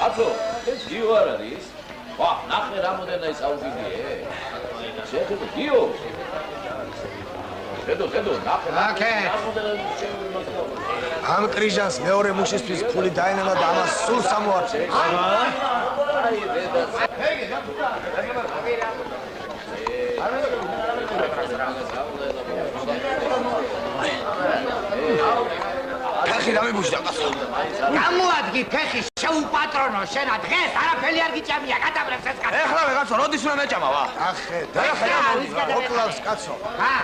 აცო, ეს გიო არ არის? ვა, ნახე რამოდენა ის აუგიდიე. შეხედო, გიო. ხედო, ნახე. რამოდენა ამ კრიჟანს მეორე მუშისთვის ფული დაენამა და ამას სულ სამოარჩევს. აი, დედა. ფეხი დამიბუშდა კაცო. გამოადგი ფეხი შეუპატრონო შენა დღეს არაფერი არ გიჭამია გადაბრებს ეს კაცო. ეხლა ვეღაცო როდის უნდა მეჭამა ვა? ახე, და ოკლავს კაცო. ჰა?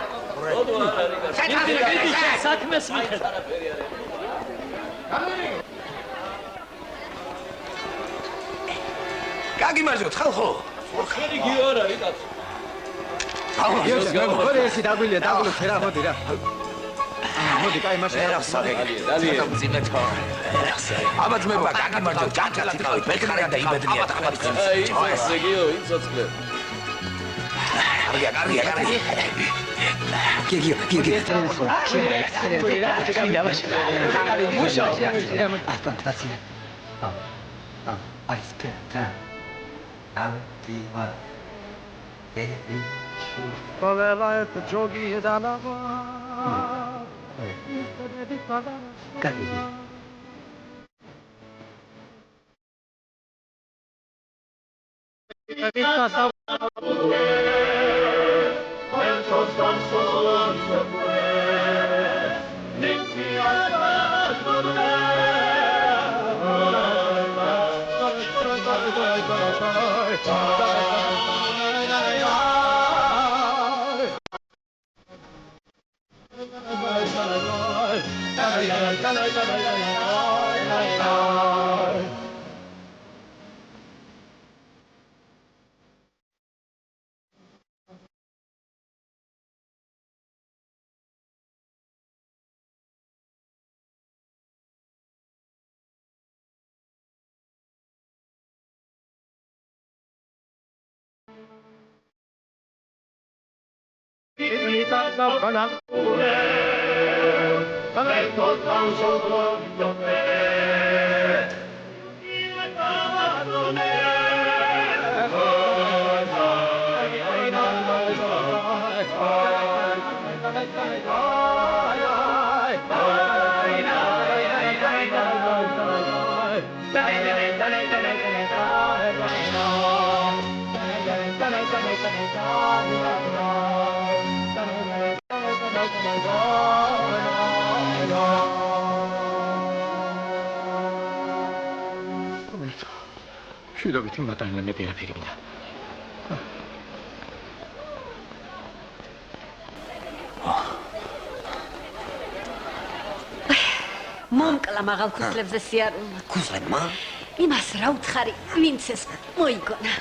საქმეს მიხედ. გაგიმარჯოთ ხალხო. ხელი გიო არ არის კაცო. გიო, ერთი დაგვილია, ფერა მოდი რა. მოდი, კაი, მაშინ ერახსავე. ძალიან მძიმეთო. ერახსავე. აბა ძმებო, გაგიმარჯოთ, განთალათი ყავით, ბეთქარიან და იბედნია თქვენი. აი, ისე გიო, იცოცხლე. კარგია. გიო. შვიდობით იმატანლა მე პირაფერი მინდა. მომკლა მაღალ ქუსლებზე სიარულმა. ქუსლებმა? იმას რა უთხარი, ვინც ეს მოიგონა.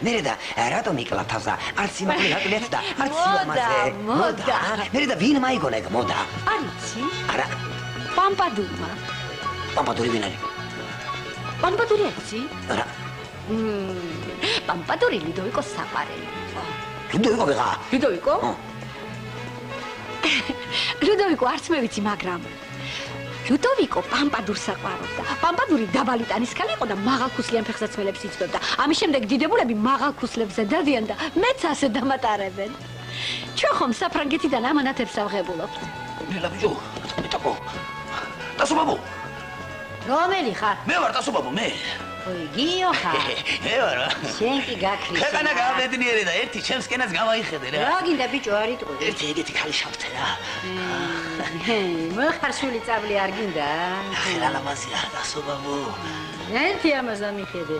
მერე და რატომ იკლა თავსა? არც სიმაღლე აკლიათ და არც სილამაზე. მოდა. მერე და ვინ მაიგონა ეგ მოდა? არიცი? არა. პამპადურმა. პამპადური ვინ არის? პამპადური არიცი? არა. პამპადური ლუდოვიკოს საყვარელი. ლუდოვიკო ვიღა? ლუდოვიკო? ლუდოვიკო არც მე ვიცი, მაგრამ ლუდოვიკო პამპადურს საყვარობდა. პამპადური დაბალი ტანის ქალი იყო და მაღალქუსლიან ფეხსაცმელებს იცნობდა. ამის შემდეგ დიდებულები მაღალქუსლებზე დადიან და მეც ასე დამატარებენ. ჩვენ ხომ საფრანგეთიდან ამანათებს ავღებულობთ. ნელა ბიჭო, მეტაკო. დასუბაბო. რომელი ხარ? მე ვარ დასუბაბო, მე. ოი, გიო ხარ? მე ვარ. შენ კი გაქრიშე. ქვეყანა გამედნიერე და ერთი ჩემსკენაც გამაიხედე რა. რა გინდა ბიჭო, არ იტყვი. ერთი ეგეთი ქალი შავთე რა. მოხარშული წავლი არ გინდა? ახლა ლამაზია დასუბაბო. ერთი ამას ამიხედე.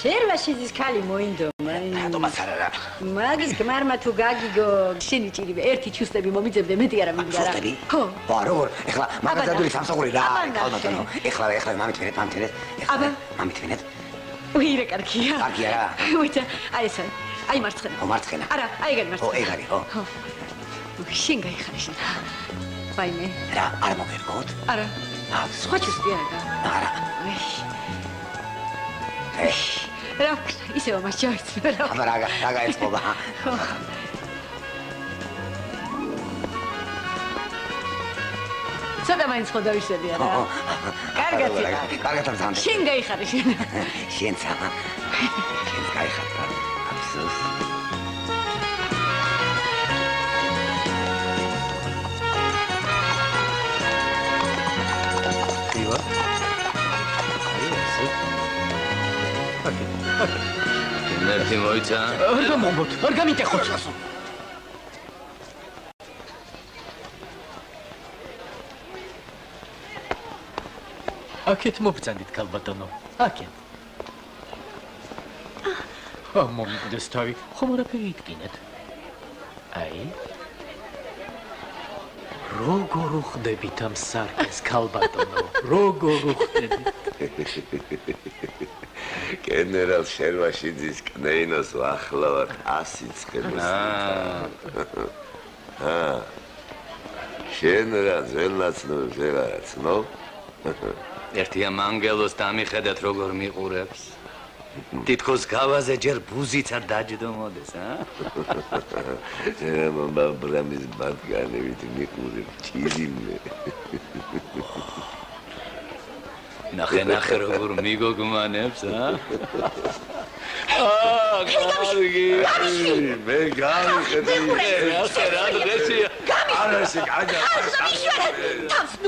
შერვაშიძის ქალი მოინდომა. რატომაც არა რა. მაგის გმარმა თუ გაგიგო, შენი ჭირიბე ერთი ჩუსტები მომიძებდე, მეტი არა მინდა რა. ჩუსტები? ხო. ვა, როგორ? ეხლა მაგაზადული სამსახური რა. ქალბატონო. ეხლა მამით ვენეთ. აბა. მამით ვენეთ. უირე კარგია. კარგია რა. უიცა, აი ეს აი მარცხენა. ო მარცხენა. არა, აი ეგ მარცხენა. ო ეგ არის, ხო. ხო. შენ გაიხარე შენ. ვაიმე. რა, არ მოგერგოთ? არა. სხვა ჩუსტი არა. არა. რა, ისევ მას ჩავიცნე რა. აბა რა გაეწყობა? ცოტა მაინც ხო დავიშლები არა? კარგად იქ. კარგად ამბობ. შენ გაიხარე შენ. შენც გაიხარ. აფსოს. ივა. ნერთი მოიცა. არ გამოგოთ, არ გამიტეხოთ. აქეთ მოგწანდით ქალბატონო. აქეთ. მომიგდეს თავი, ხომ არაფერი იტკინეთ. აი. როგორ უხდებით ამ სარკეს ქალბატონო? როგორ უხდებით? გენერალ შერვაშიძის კნეინოს ვახლავართ 100 ცხენოს. შენ რა ზელაცნობს ვერაცნო? ერთია მანგელოს დამიხედათ როგორ მიყურებს. თითქოს გავაზე ჯერ ბუზიც არ დაჯდომოდეს, რა მომაბრამის ბატგანებით მიყურებ ჩირიმე. ნახე როგორ მიგოგმანებს, კარგი, მე გავიხედე. რა დღესია? არა ესე გაჯა.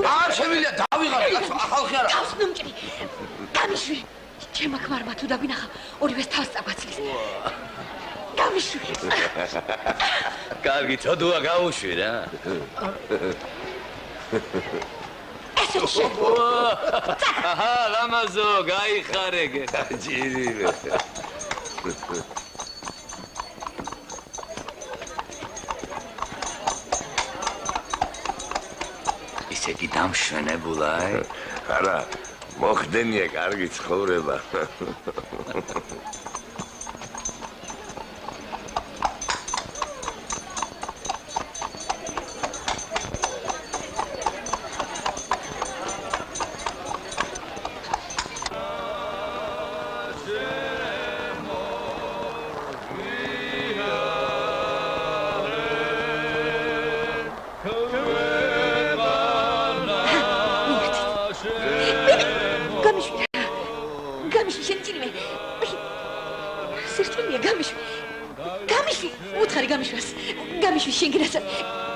არ შემიძლია დავიღალე, ახალხი არა. თავს ნუმჭრი. გამიშვი. ჩემმა ქმარმა თუ დაგვინახა, ორივეს თავს წაგვაცლის. გამიშვი. კარგი, ცოდუა გაუშვი რა. ესე შენ. აჰა, ლამაზო, გაიხარეგე. ჯირიმე. ისეთი დამშვენებულა, არა, მოხდენია კარგი ცხოვრება.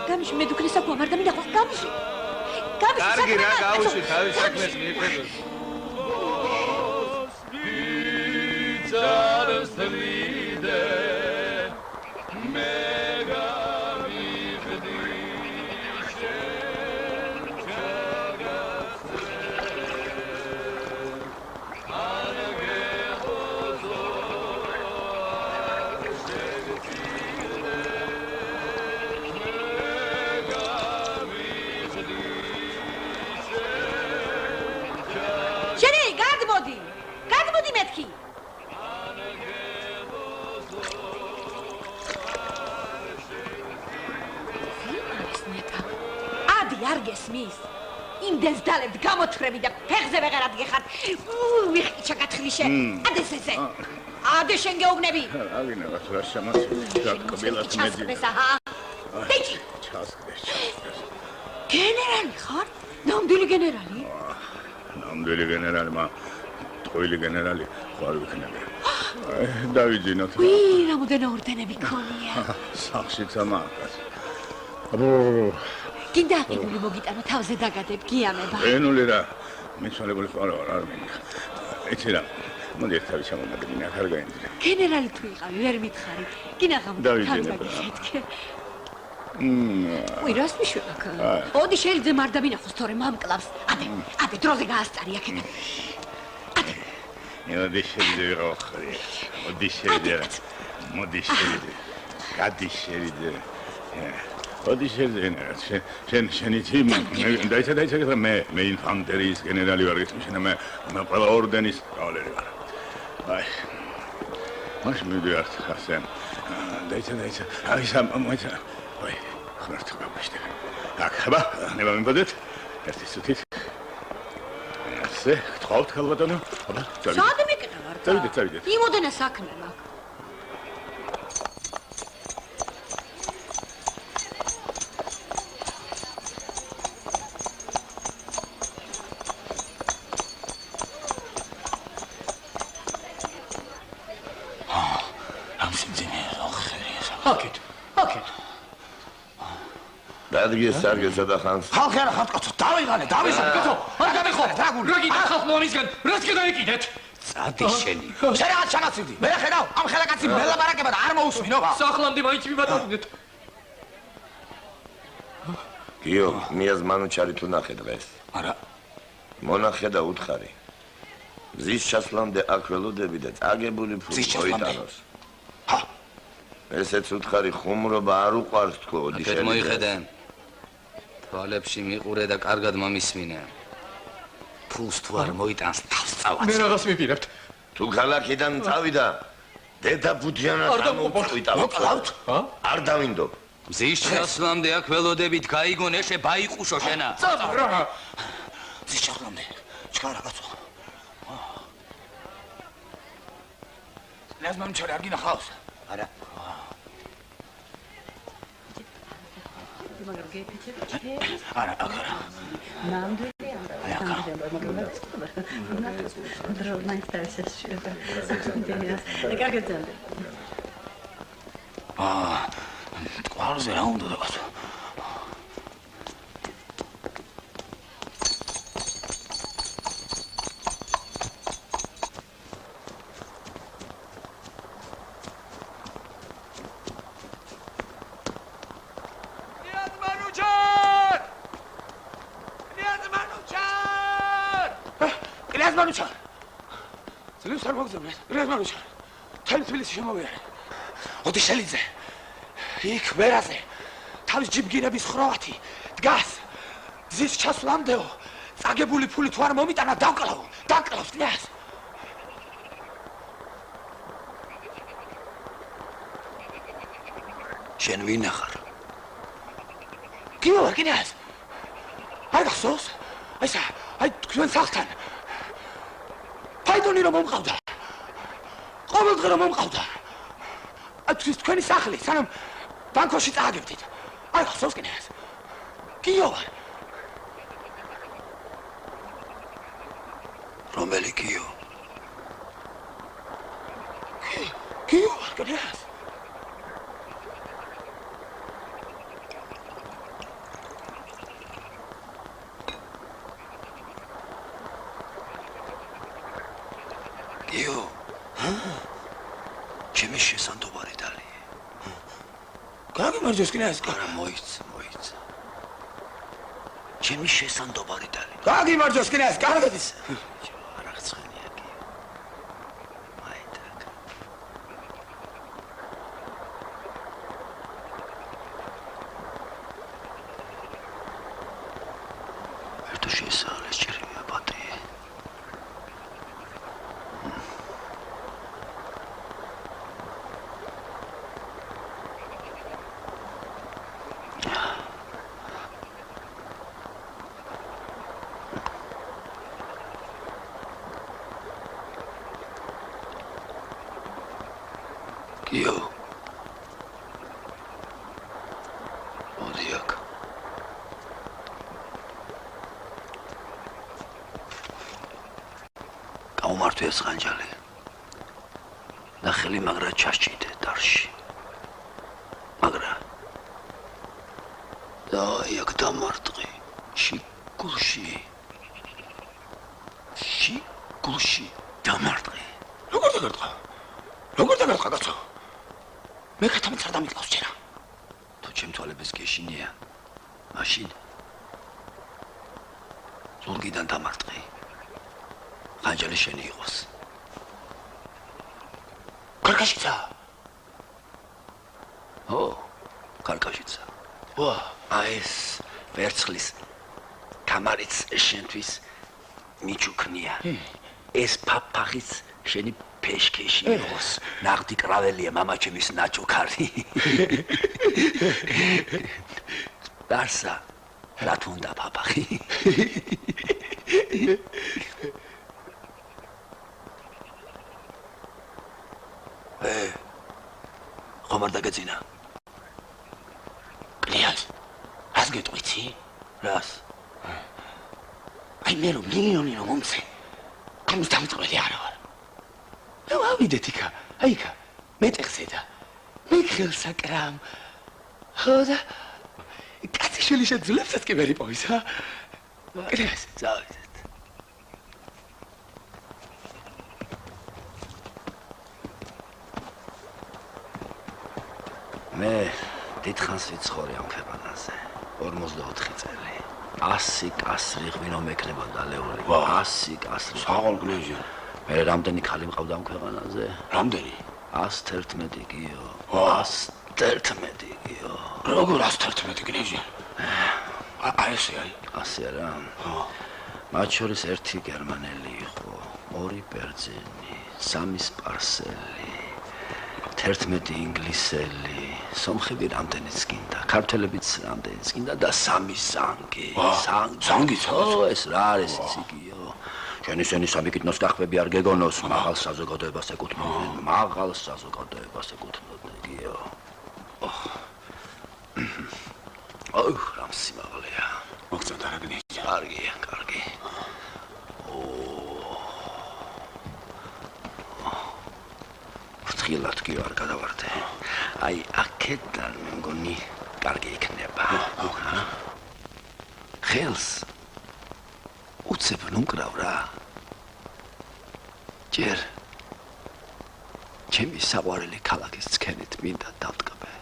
გამიშვი მე დუქნე საკუამ არ დამინახო გამიშვი კარგი რა გაუშვი თავის საქმეს მიხედოს იმდენს დალებთ გამოთხრები და ფეხზე ვეღარ ადგეხართ. ვიხი ჩაგათხრიშე. ადესესე. ადე შენ გეუბნები. აგინავთ რა შემასწავლე გაკბილად მედი. დეჭი. ჩასკდეს. გენერალი ხარ? ნამდვილი გენერალი? ნამდვილი გენერალი, ტყუილი გენერალი ხარ ვიქნები. დავიძინოთ. რამოდენო ორდენები ქონია. სახშიც ამაკას. აბო კიდე აგებული მოგიტანო თავზე დაგადებ გიამება. ენული რა მიცვალებული ხარ არ მინდა. ეცი რა მოდი ერთად ჩამომაგდინე არ გაინძრე. გენერალი თუ იყავი ვერ მითხარი. კინაღამ დავიძინე. რას მიშვება? ოდი შეიძლება არ დამინახოს თორე მამკლავს. ადე დროზე გაასწარი აქედან. მოდი შეიძლება ვიყავი. მოდი შეიძლება. გადი შეიძლება. ოდი შეიძლება შენი თიმი დაიცა მე ინფანტერიის გენერალი ვარ ისმ მე ყველა ორდენის კავალერი ვარ. აი მაშინ მივიდივართ ხასენ დაიცა. აი მოიცა. ой, ხმართ გავაშტე. აქ ხება, ნება მიმბოდეთ. ერთი სუთით. ასე, გთხოვთ ქალბატონო. აბა, წავიდეთ. სად მეკეთა ვარ? წავიდეთ. იმოდენა საქმე მაქვს. დადგეს სარგესა და ხანს. ხალხი არა ხალხო, დავიღალე, დავისალე, კაცო. არ გამიხო. რა გინდა ხალხო ამისგან? რაც გადაიკიდეთ? წადი შენი. შენ რაღაც ჩანაცივდი. მე ხედავ, ამ ხელაკაცი მელაბარაკება და არ მოусმინო. სახლამდე მაინც მიბატონდეთ. გიო, მიას მანუჩარი თუ ნახე დღეს? არა. მონახე და უთხარი. მზის ჩასვლამდე აქ ველოდები და წაგებული ფული მოიტანოს. ჰა. ესეც უთხარი ხუმრობა არ უყვარს თქო ოდიშელი. აკეთ მოიხედე. თვალებში მიყურე და კარგად მომისმინე. ფულს თუ არ მოიტანს თავს წავაც. მე რაღაც მიპირებთ. თუ ქალაქიდან წავიდა, დედა ბუდიანას ამოუწვიდა. მოკლავთ? არ დავინდო. მზის ჩასვლამდე აქ ველოდებით გაიგონ ეშე ბაიყუშო შენა. წავა რა. მზის ჩასვლამდე. ჩქარა კაცო. ლაზ მამჩარი არ გინახავს? არა. არა, არა. თვალზე რა უნდა და კაცო? მანუჩარ. ძლივს არ მოგზავნე. გრეს მანუჩარ. თემ თბილისში შემოვიარე. ოდიშელიძე. იქ ვერაზე. თავის ჯიბგირების ხროვათი დგას. მზის ჩასვლამდეო. წაგებული ფული თუ არ მომიტანა დავკლავ. დავკლავს კნიაზ. შენ ვინ ახარ? გიო კნიაზ. არ გახსოვს? აი თქვენ სახლთან. ფაიდონი რომ მომყავდა. ყოველდღე რომ მომყავდა. თქვენი სახლი, სანამ ბანკოში წააგებდით. არ გახსოვს კნიაზ? გიო. რომელი გიო? გიო, კნიაზ. გიო. ჩემი შესანდობარი დალი. გაგიმარჯოს კნიაზ. არა მოიცა. ჩემი შესანდობარი დალი. გაგიმარჯოს კნიაზ, კარგად ის. არა ცხენია გიო. მაიტაკ. ერთო შესალეს ჭირია ბატი. გიო. მოდი აქ. გამომართვია ხანჯალი. და ხელი მაგრა ჩასჭიდე დარში. მაგრა. და იქ დამარტყი. შიგულში. დამარტყი. როგორ დაგარტყა? კაცო? მე ქათამიც არ დამიკლავს ჯერა. თუ ჩემ თვალებს გეშინია, მაშინ ზურგიდან დამარტყი. ხანჯალი შენი იყოს. კარკაშიცა. კარკაშიცა. ეს ვერცხლის კამარიც შენთვის მიჩუქნია. ეს ფაფახიც შენი ფეშქეში იყოს. ნაღდი კრაველია მამაჩემის ნაჭუქარი. დარსა, რა თუნდა პაპახი. ხომ არ დაგეძინა? კლიას, რას გეტყვიცი? რას? აი მე რომ მილიონი რომ მომცე, ამის დამწყვლელი არა ვარ. ნუ ავიდეთ იქა, აი იქა, მეტეხზე და მე ხელსაკრამ. ხო და კაცი შვილიშე ძლებსაც კი ვერ იპოვის, ჰა? კლიას, წავიდეთ. მე დიდხანს ვიცხოვრე ამ ქვეყანაზე 44 წელი 100 კასრი ღვინო მექნებოდა ლეული 100 კასრი საღოლ გლეჟი მე რამდენი ხალი მყავდა ამ ქვეყანაზე რამდენი 111 გიო 111 გიო როგორ 111 გლეჟი აი ესე აი ასე რა მათ შორის ერთი გერმანელი იყო 2 ბერძენი 3 სპარსელი 11 ინგლისელი, სომხები რამდენიც გინდა, ქართველებიც რამდენიც გინდა და 3 ზანგი. ზანგიც? ო, ეს რა არის იციგიო. შენ ისინი სამიკითნოს გახვები არ გეგონოს, მაღალ საზოგადოებას ეკუთვნოდნენ, მაღალ საზოგადოებას ეკუთვნოდნეგიო. ოუ, რამ სიმაღლეა. მოგწონთ რა გნიჭი? კარგია, კარგი. ფრთხილად კი არ გადავარდე. აი, აქედან მე მგონი კარგი იქნება. ხელს უცებ ნუკრავ რა. ჯერ ჩემი საყვარელი ქალაქის ცქენით მინდა დავტკბე.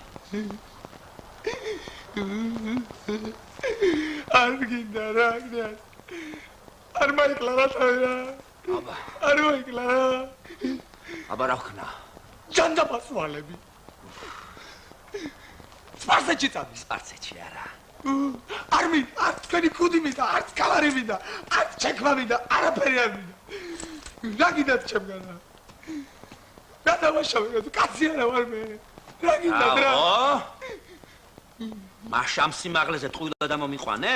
არ გინდა რა, გნიას. არ მაიკლა რა თავი რა. აბა, არ მაიკლა რა. აბა რა ხნა? ჯანდაბასვალები. სპარსეთში წადი. სპარსეთში არა. არ მინდა, არ თქვენი ქუდი მინდა, არც კალარი მინდა, არც ჩექმა მინდა, არაფერი არ მინდა. რა გინდათ ჩემგან რა? რა დავაშავე, კაცი არა ვარ მე. რა გინდათ რა? მაშამ სიმაღლეზე ტყუილად მომიყვანე?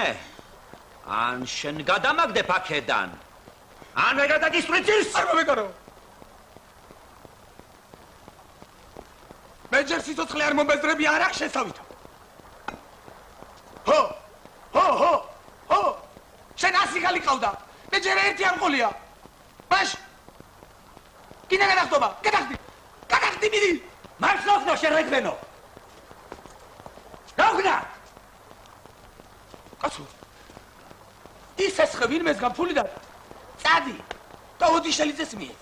ან შენ გადამაგდებ აქედან? ან მე გადაგისვრიცის? არ მომეკარო. მე ჯერ სიცოცხლე არ მომბეზრები არ აქვს შესავითო. ხო. შენ 100 ხალი ყავდა. მე ჯერ ერთი არ მყოლია. მაშ. კიდე გადახტობა. გადახტი მიდი. მარს ნოხნო შენ რეგბენო. ნოხნა. კაცო. ის ეს ხევინმეს გაფული და წადი. და ოდიშელიძეს მიეც.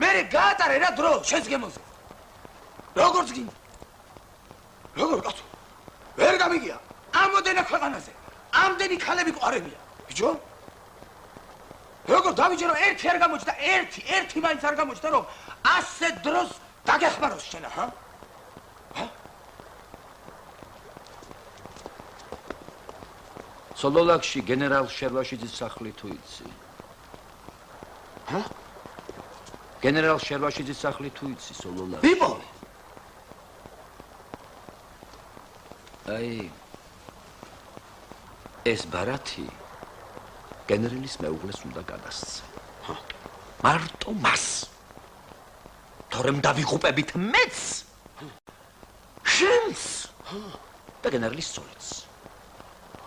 მე გაატარე რა დრო შენს გემოზე. როგორც გინდა. როგორ კაცო? ვერ გამიგია. ამოდენა ქვეყანაზე. ამდენი ქალები ყარებია. ბიჭო? როგორ დავიჯე რომ ერთი არ გამოჩნდა, ერთი მაინც არ გამოჩნდა რომ ასე დროს დაგეხმაროს შენ, ჰა? სოლოლაკში გენერალ შერვაშიძის სახლი თუ იცი? ჰა? გენერალ შერვაშიძის სახლი თუ იცი სოლოლაკში? ვიპოვე. აი ეს ბარათი გენერლის მეუღლეს უნდა გადასცე. მარტო მას. თორემ დავიღუპებით მეც. შენს და გენერლის სოლიც.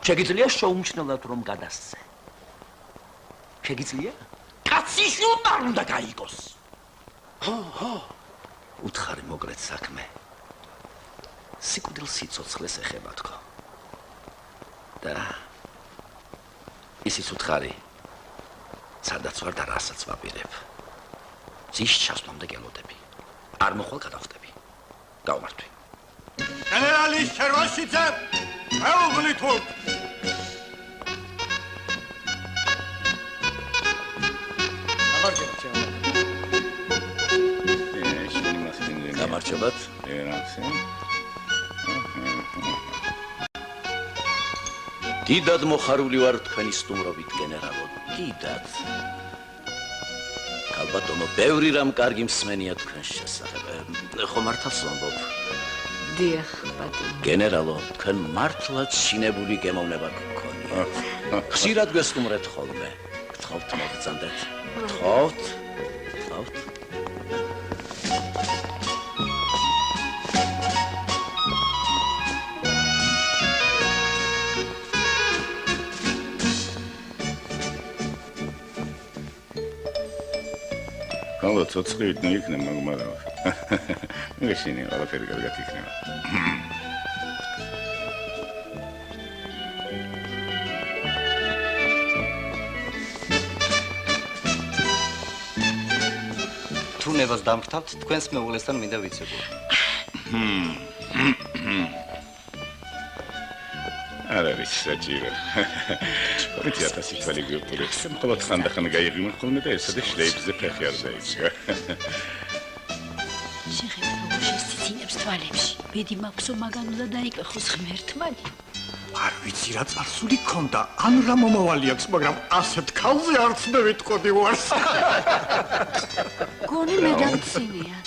შეგიძლია შეუმჩნევლად რომ გადასცე. შეგიძლია? კაცი შვილმა უნდა გაიგოს. უთხარი მოგლეთ საქმე. სიკვდილ სიცოცხლეს ეხება თქო. და ისიც უთხარი სადაც ვარ და რასაც ვაპირებ. ძის ჩასვლამდე გელოდები. არ მოხვალ გადავხდები. გავმართვი. გენერალი შერვაშიძე, მეუღლით ვარ. გამარჯობათ. დიდად მოხარული ვარ თქვენი სტუმრობით, გენერალო, დიდად. ალბათო ბევრი რამ კარგი მსმენია თქვენს შესახებ. ხომ მართავს ვამბობ? დიახ, ბატონო. გენერალო, თქვენ მართლაც შინებული გემოვნება გქონია. ხშირად გესტუმრეთ ხოლმე. გთხოვთ მოგწანდეთ. გთხოვთ. ალბათ ცოცხლივით ნუ იქნება, მაგრამ მეგეშინია, ყველაფერი კარგად იქნება. თუნებას დამფრთავთ, თქვენს მეუღლესთან მინდა ვიცოდო. არ არის საჭირო. 2000 თვალი გვიპოვეთ. მხოლოდ ხანდახან გაიღიმე ხოლმე და ესადე შლეიბზე ფეხი არ დაიჭრა. შეხება როგორ შესწინებს თვალებში. ბედი მაქვსო მაგან უნდა დაიკვეხოს ღმერთმა. არ ვიცი რა წარსული ქონდა, ან რა მომავალი აქვს, მაგრამ ასეთ ქალზე არც მე ვიტყოდი ვარს. გონი მე დამცინია.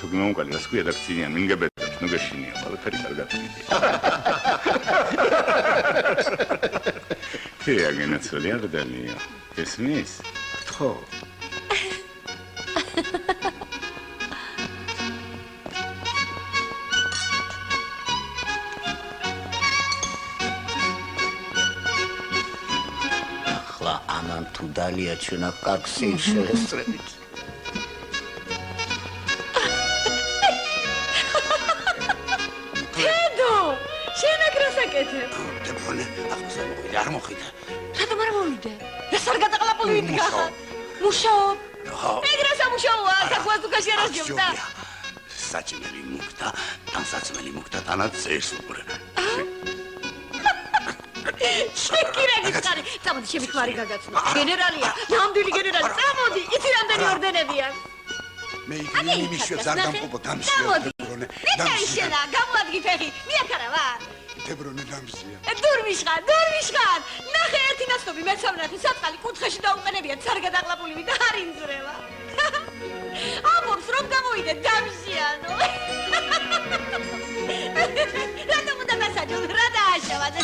თუ გმონკალი რას ქვია და ქცინიან, მინგებედებს, ნუ გეშინია, ყველაფერი კარგად იქნება. Ты агенაცველი აღდანია. ესმის? ხო. ახლა ამან თუ დალია ჩვენა კარგს შეესწრებით. დებრონე, ახლა მოხიდა, არ მოხიდა. რატომ არ მოვიდე? ეს არ გადაყლაპული ვიდგა. მუშაობ. ეგრე სამუშაოა, საქმეს უკაში არ ასჯობდა. საჭმელი მუქდა, ტანსაცმელი მუქდა, ტანაც ზეს უყურე. შეკირები ხარი. წამოდი, შემიქმარი გაგაცნო. გენერალია, ნამდვილი გენერალი, წამოდი, იცი რამდენი ორდენები აქვს. მე იგი მიშვებს არ დამყოფო დამშია დებრონე. დამშია, გამოადგი ფეხი, მიაქარა ვარ. დებრონე დამშია. დურმიშხან. ნახე ერთი ნაცნობი მეცავნათი საწყალი კუთხეში დაუყენებიათ სარგადაყლაპული და არ ინძრევა. ამბობს რომ გამოვიდე დამშიანო. რატომ უნდა გასაჯოს? რა დააშავა და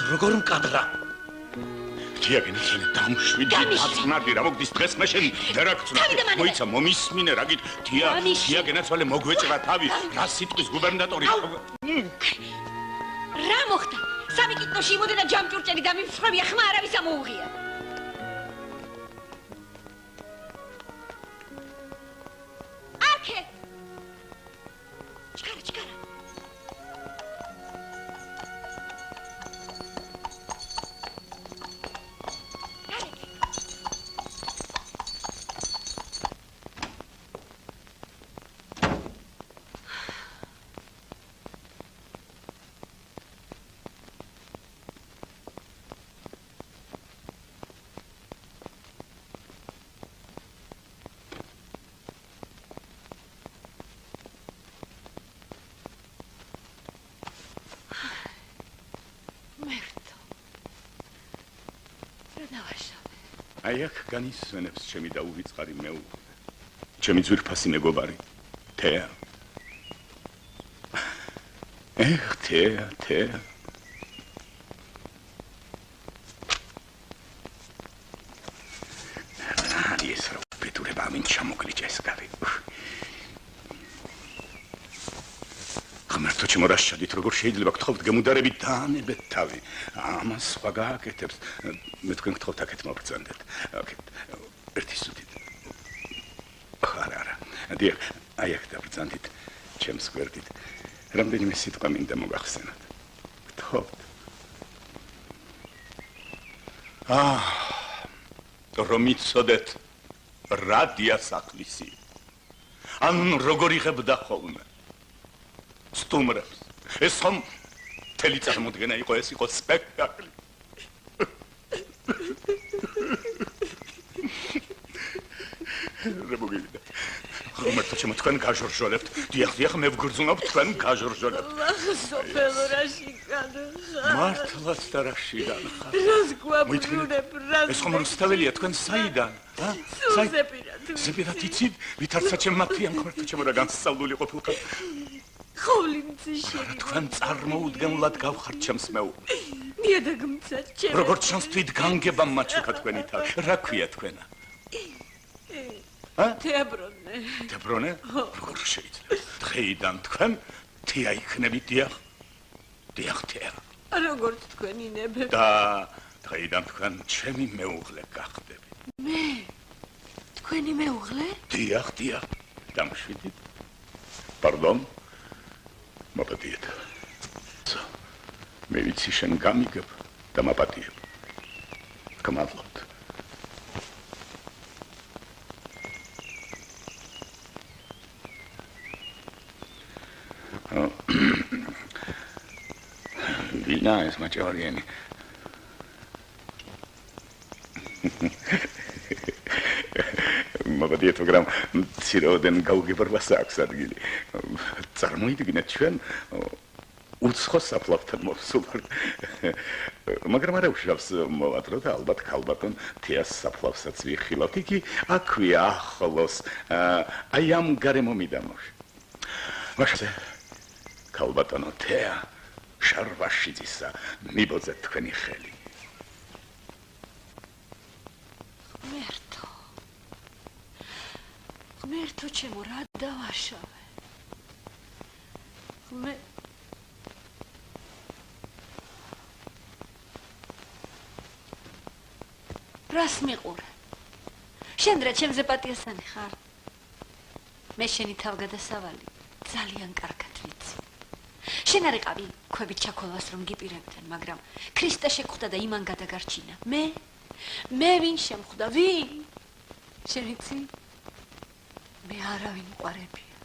როგორ მკადრა? თიაგენი შენ დამშვიდი დაწნარდი რა მოგდის დღეს მე შენ ვერ აქცნა მოიცა მომისმინე რა გით თიაგენაცვალე მოგვეჭრა თავი რა სიტყვის გუბერნატორი რა მოხდა სამი კიტოში იმოდენა ჯამჭურჭელი და მიმსხვევია ხმა არავის ამოუღია არქე ჩკარა აი აქ განისვენებს ჩემი დაუვიწყარი მეუღლე ჩემი ძვირფასი მეგობარი თეა თეა ეს რა პეტურება ამინ ჩამოკლიჭა ეს კარი ღმერთო ჩემო რა შედით როგორ შეიძლება გთხოვთ გემუდარებით დაანებეთ თავი ამას სხვა გააკეთებს მე თქვენ გთხოვთ აქეთ მოგწანდეთ აქეთ ერთი სუდით არა დიახ აი აქ დაბრძანდით ჩემს გვერდით რამდენიმე სიტყვა მინდა მოგახსენოთ გთხოვთ რომ იცოდეთ რა დიასახლისი ან როგორ იღებდა ხოლმე სტუმრებს ეს ხომ მთელი წარმოდგენა იყო ეს იყო სპექტაკლი რებოგივიდა ხომერტო ჩემო თქვენ გაჟორჟოლებთ დიახ მე ვგრძნობ თქვენ გაჟორჟოლებთ სოფელო რაში განხარ მართლაც და რაში განხარ რას გვაბრუნებ რას ეს ხომ რუსთაველია თქვენ საიდან ზეპირად იცით ვითარცა ჩემ მათია ხომერტო ჩემო რა განსწავლული ყოფილიყო ხოვლიმცი თქვენ წარმოუდგენლად გავხართ ჩემს მეუღლეს მიადაგმცა ჩემ როგორც ჩანს თვით განგება მაჩიკა თქვენი თავი რა ქვია თქვენა თეაბრონე როგორ შეიძლება დღეიდან თქვენ თეა იქნებით დიახ თეა როგორც თქვენი ნებები და დღეიდან თქვენ ჩემი მეუღლე გახდებით მე თქვენი მეუღლე დიახ დამშვიდით პარდონ მაპატიეთ მე ვიცი შენ გამიგებ და მაპატიებ გმადლობთ ვინა ეს მაჭარიანი მოგდიეთ მაგრამ ციროდენ გაუგებრვა აქვს ადგილი წარმოიდგინეთ ჩვენ უცხო საფლავთან მოსულ მაგრამ არა უშავს მოვატრო და ალბათ ქალბატონ თეას საფლავსაც ვიხილავთ იგი აქვია ახლოს აი ამ გარემომიდამოში მაშინ ქალბატონო თეა შარვაშიძისა მიბოძეთ თქვენი ხელი ღმერთო ჩემო რა დავაშავე რას მიყურე შენ რა ჩემზე პატიასანი ხარ მე შენი თავგადასავალი ძალიან კარგად ვიცი შენ არ იყავი ქვებით ჩაქოლვას რომ გიპირებდნენ მაგრამ ქრისტე შეგხვდა და იმან გადაგარჩინა მე ვინ შემხვდა ვინ შენ იცი მე არავინ მყარებია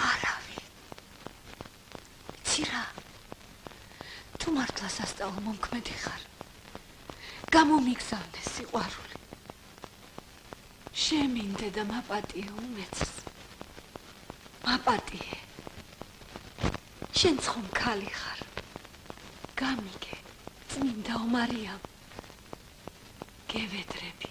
არავინ ცირა თუ მართლა სასწავლო მომქმედი ხარ გამომიგზავნე სიყვარული შემინდე და მაპატიე უმეცს მაპატიე შენ ხომ ქალი ხარ გამიგე წმინდა ომარიამ გევედრები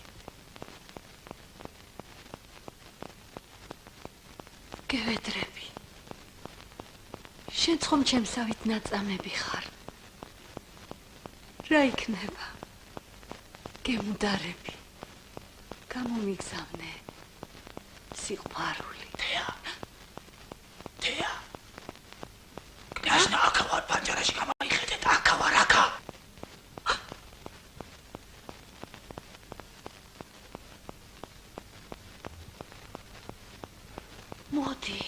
შენ ხომ ჩემსავით ნაწამები ხარ რა იქნება გემუდარები გამომიგზავნე სიყვარული თეა კნიაზნა აქა ვარ პანჯარაში გამაიხედეთ აქა ვარ აქა მოდი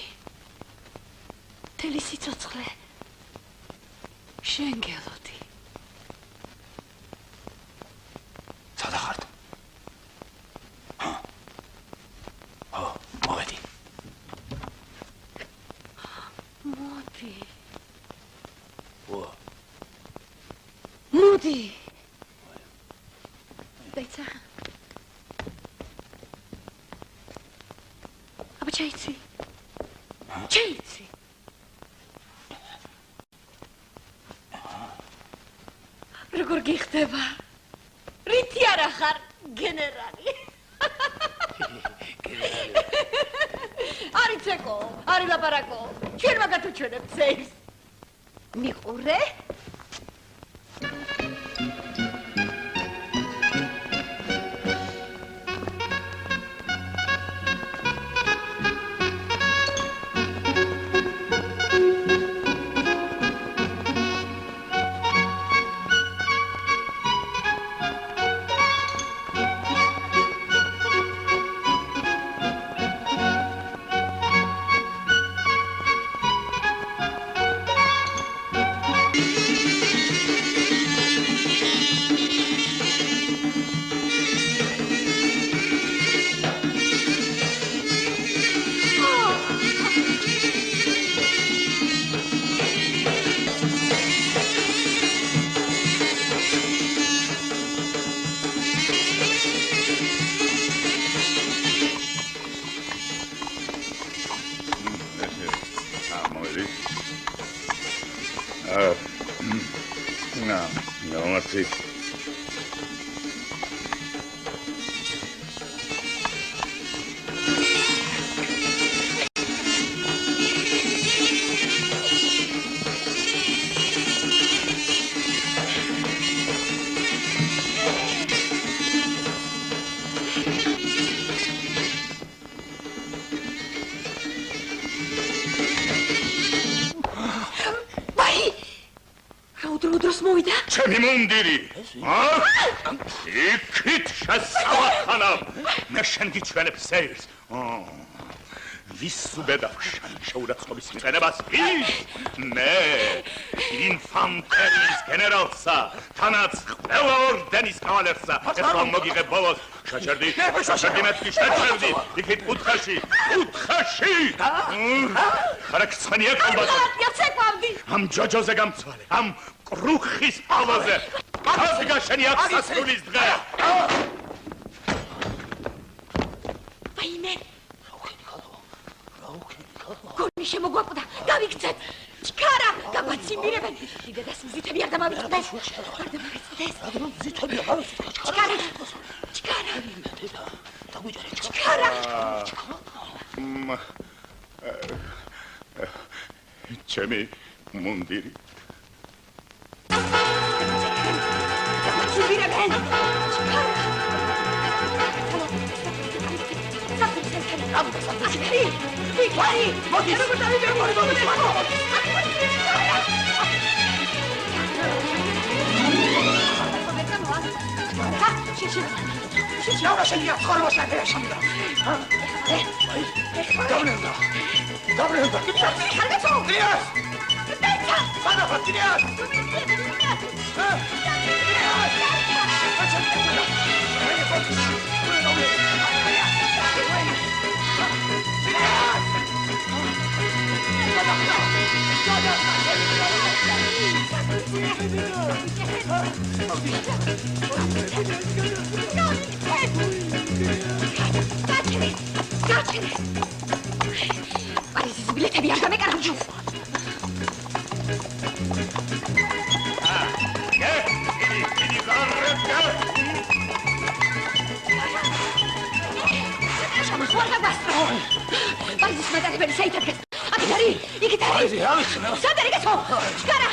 თელი სიცოცხლე შენ გელოდი სადა ხართ მოვედი მოდი დაიცა აბა ჩაიცი როგორ გიხდება რითი არა ხარ გენერალი არის ცეკო არის ლაპარაკო ჩვენ მაგათ უჩვენებთ სეირს მიყურე არის? გამართი. ჩემი მუნდირი. იქით შესავახანავ. მე შენ გიჩვენებ სეირს. ვის უბედავ შეურაცხყოფის მიყენებას? ის მე ინფანტერიის გენერალსა, თანაც ყველა ორდენის კავალერსა. ეს რომ მოგიღებ ბოლოს შეჭერდი მეთქი შეჭერდი იქით კუთხეში. ხარაკცმენია კალბასა. ამ ჯოჯოზე გამცვალე, ამ კრუხის პალოზე. ხაზგა შენი აღსასრულის დღე. ვაიმე. გონი შემოგვაკვდა, გავიქცეთ. ჩქარა, გამაციმირებენ. დიდედას მზითები არ დამავიწყდეს. არ დამავიწყდეს. მზითები არ ჩქარა. ჩქარა. დაგვიჯერე ჩქარა. ჩემი მუნდირი. გამაციმირებენ. ჩქარა. Parizis biletები არ გამეკარგო. Parizis მაგარებელი საითადგეს. აქეთ არის, იქით არის. სად არის გასო? ჩქარა.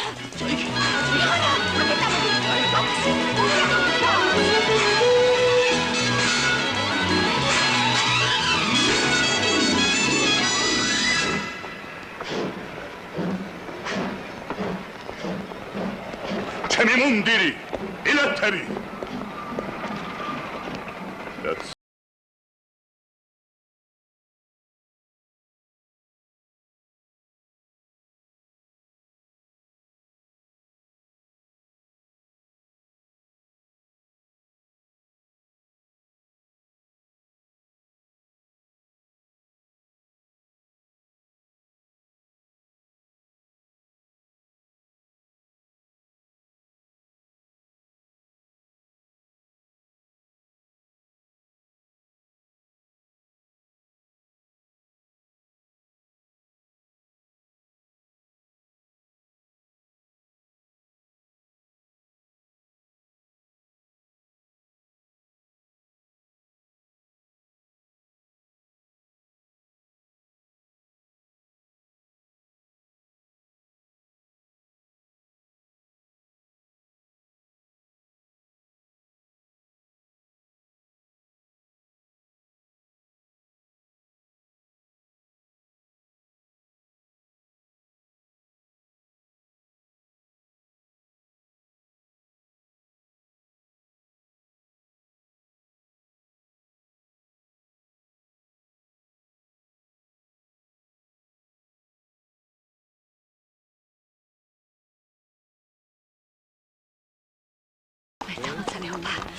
ჩემი მუნდირი, ბილეთები.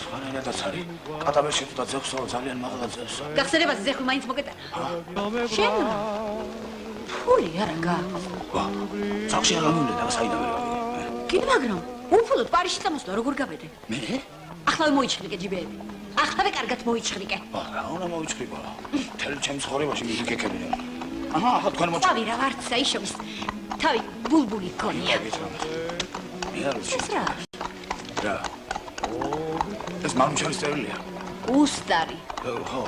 სვანენადაცარი კატაბეში თუ დაძებსო ძალიან მაღლა ძებს. გახსენებაზე ზეხვი მაინც მოკეტა. შენ ფული არა გაქვს. ვა, სახში არ გამივლე და საიდან ვერ გავიგე. კიდე მაგრამ უფულოდ პარიზში წამოსვლა როგორ გავედე? მე? ახლავე მოიჩხრიკე ჯიბეები. ახლავე კარგად მოიჩხრიკე. რა უნდა მოიჩხრიკო? თელ ჩემს ხორებაში მიგეკებინე. აჰა, თქვენ მოწ. ყვავი რა ვარც საიშობის. თავი ბულბული გქონია. მე არ ვიცი. ეს რა? რა? ეს მანუჩარის წერილია. უსტარი. ხო,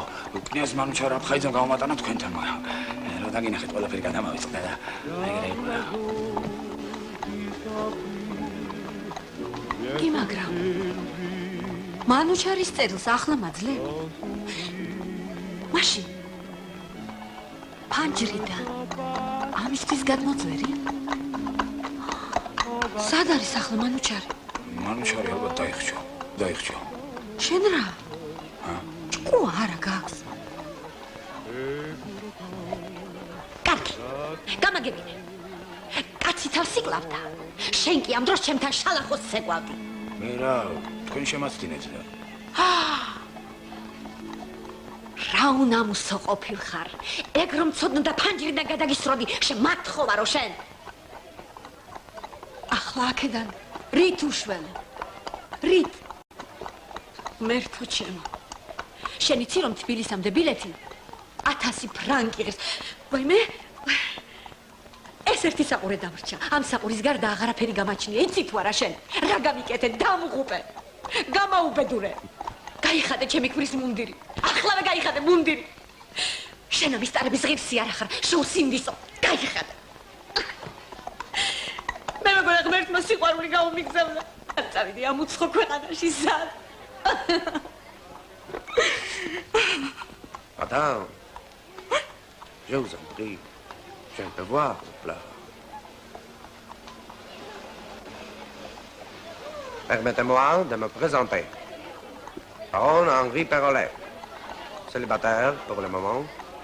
კნიაზ მანუჩარ აფხაიძემ გამომატანა თქვენთან, მაგრამ რა დაგინახეთ ყველაფერი გადამავიწყდა და ეგრე იყო. კი, მაგრამ მანუჩარის წერილს ახლა მაძლევ? მაშინ ფანჯრიდან ამისთვის გადმოწვერი? სად არის ახლა მანუჩარი? მანუჩარი ალბათ დაიხჭო. შენ რა? ჭკუ არა გაქვს. კარგი, გამაგებინე. კაცი თავს იკლავდა. შენ კი ამ დროს ჩემთან შალახოს ცეკვავდი. მე რა, თქვენ შემაცდინეთ და. რა უნამუსო ყოფილხარ. ეგ რომ ცოდნა და ფანჯრიდან გადაგისროდი, შემათხოვარო შენ. ახლა აქედან რით უშველე? რით? მერთო ჩემო. შენ იცი რომ თბილისამდე ბილეთი 1000 ფრანკი ღირს. ვაიმე? ეს ერთი საყურე დამრჩა. ამ საყურის გარდა აღარაფერი გამაჩნია. იცი თუ არა შენ? რა გამიკეთე? დამღუპე. გამაუბედურე. გაიხადე ჩემი ქმრის მუნდირი. ახლავე გაიხადე მუნდირი. შენ ამის ტარების ღირსი არ ახარ. შოუსინდისო. გაიხადე. მე მეგონა ღმერთმა სიყვარული გაუმიგზავნა. წავიდი ამ უცხო ქვეყანაში სად. Madame, je vous en prie, je viens de voir là. Permettez-moi de me présenter. Baron Henri Perrolet, célibataire pour le moment,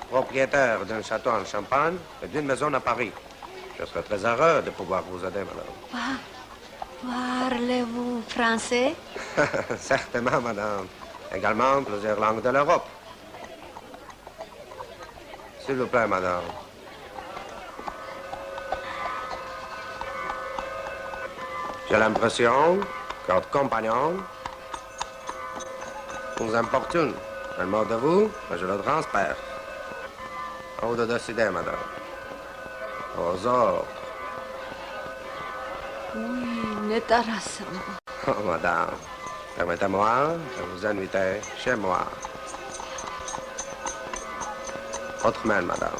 propriétaire d'un château en Champagne et d'une maison à Paris. Je serais très heureux de pouvoir vous aider, madame. Parlez-vous français? Certainement, madame. Également plusieurs langues de l'Europe. S'il vous plaît, madame. J'ai l'impression que votre compagnon vous importune. Un mot de vous, je le transfère. À vous de décider, madame. Aux ordres. Oui, Netarasa. Oh, madame, permettez-moi de vous inviter chez moi. Votre main, madame.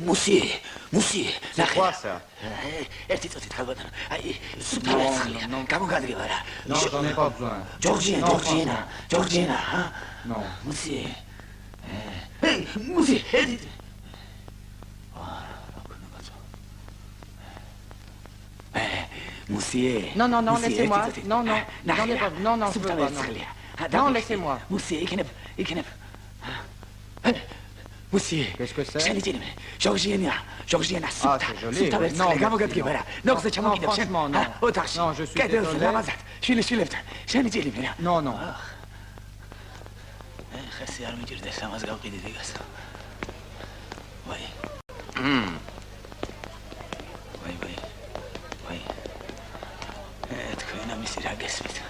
Musi. C'est quoi ça? ერთი წუთი ხალბატონო. აი, სუპერცხლია. გამოგადგება რა. Non, j'en ai pas besoin. Georgina, hein? Non. Musi. Musi, ერთი. Musi. Non, laissez-moi. Non, j'en ai pas. Non, je veux pas. Non, laissez-moi. Musi, იქნებ. Musi. Qu'est-ce que c'est? Georgina, Ah, c'est joli. Non, გამოგადგება რა. ნოხზე ჩამოგიდებ შენ. Franchement, non. ოთახში. Non, je suis désolé. ლამაზად. შვილებთან. შენი ჭირი რა. Non. ხესი არ მიჭირდეს ამას გავყიდით იგას. ვაი. ვაი. მამისი რა გესმით?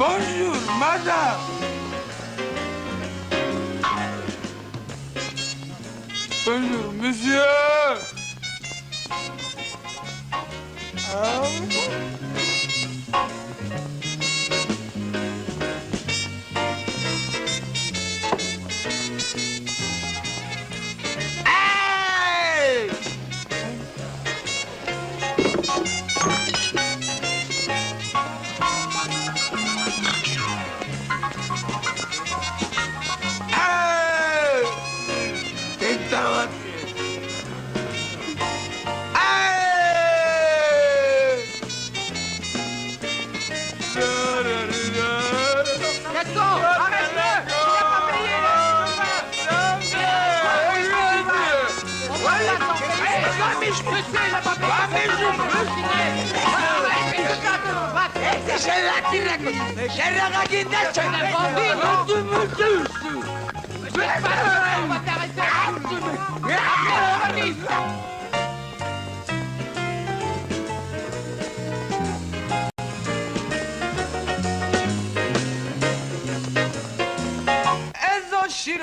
Bonjour, madame. Bonjour, monsieur.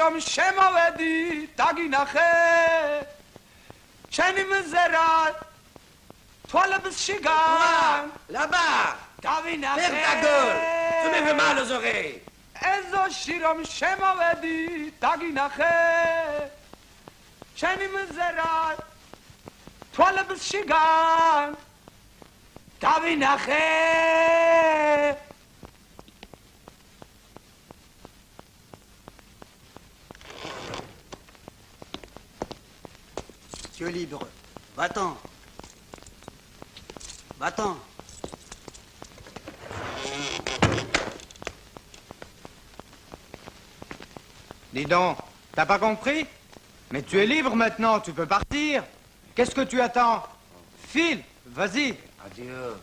რომ შემოვედი დაგინახე შენი მზერად თვალებს შიგან ლაბა დავინახე ფერტაგორ tu me fais mal aux oreilles ეზოში რომ შემოვედი დაგინახე შენი მზერად თვალებს შიგან დავინახე Tu es libre. Va-t'en. Va-t'en. Dis donc, t'as pas compris? Mais tu es libre maintenant, tu peux partir. Qu'est-ce que tu attends? File, vas-y. Adieu.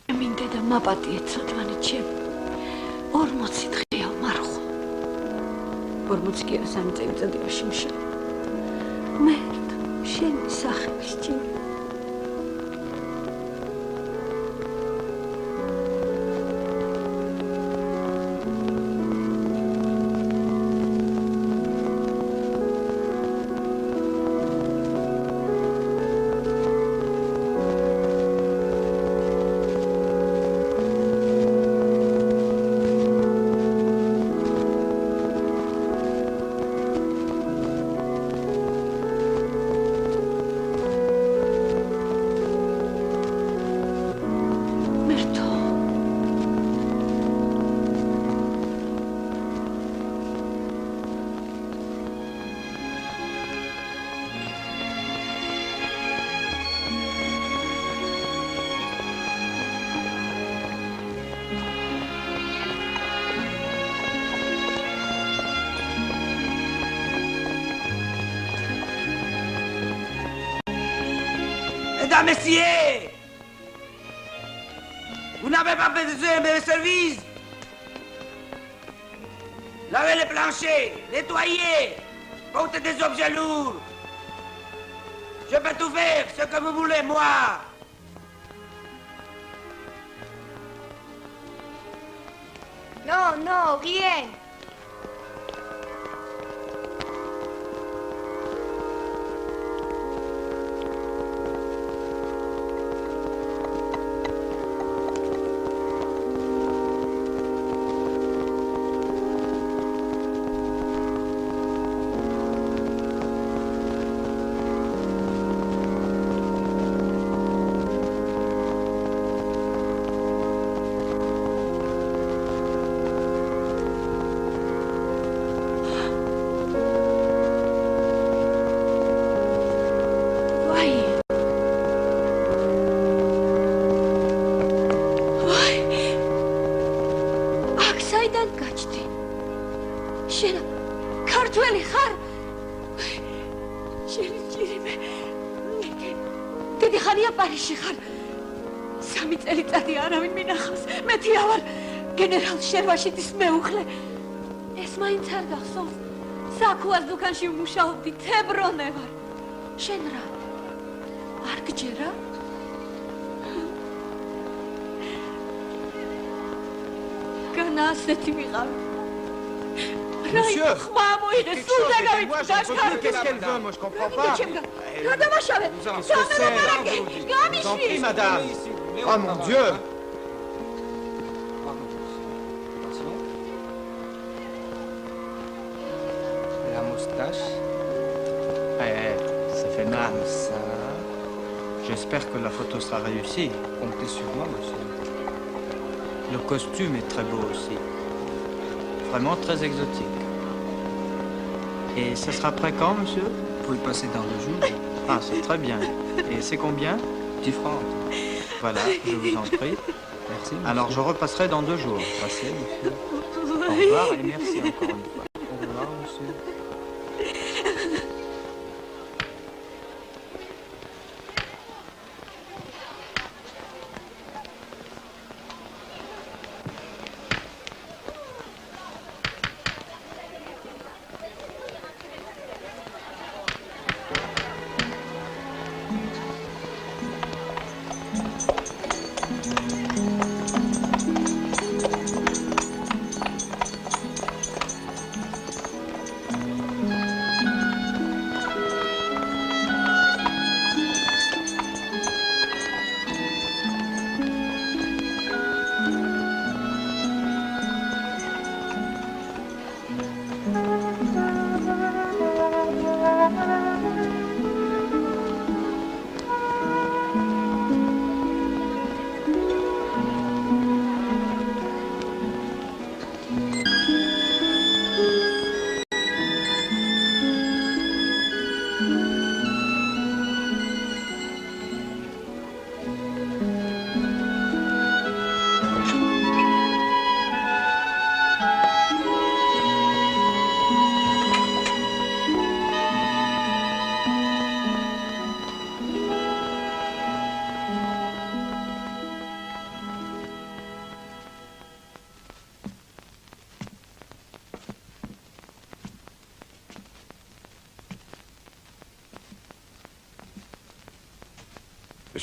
მინდა და მაპატიე ცოტვანი ჩემ 40 დღეა მარხვა 40 კი არა 3 წელიწადია შიმშა მე შენი სახების ჭი Mesdames, messieurs, vous n'avez pas besoin de service. Lavez les planchers, nettoyez, portez des objets lourds. Je peux tout faire, ce que vous voulez, moi. Non, non, rien. შენ ქართველი ხარ? შენ ჭირიმე. დიდი ხანია პარიზში ხარ. 3 წელიწადი არავინ მინახავს. მეთი ავარ გენერალ შერვაშიძის მეუღლე. ეს მაინც არ გახსოვს. საქვას დუქანში ვმუშაობდი, თებრონე ვარ. შენ რა? არ გჯერა? განა ასეთი ვიყავი. Monsieur, qu'est-ce qu'elle veut? Moi, je comprends pas. Vous en prie, madame. Oh mon Dieu. La moustache. Ça fait mal, ça. J'espère que la photo sera réussie. Comptez sur moi, monsieur. Le costume est très beau aussi. Vraiment très exotique. Et ça sera prêt quand, monsieur? Vous pouvez passer dans 2 jours. Ah, c'est très bien. Et c'est combien? 10 francs. Voilà, je vous en prie. Merci. Monsieur. Alors, je repasserai dans 2 jours. Passez, monsieur. Au revoir et merci encore une fois. Au revoir, monsieur.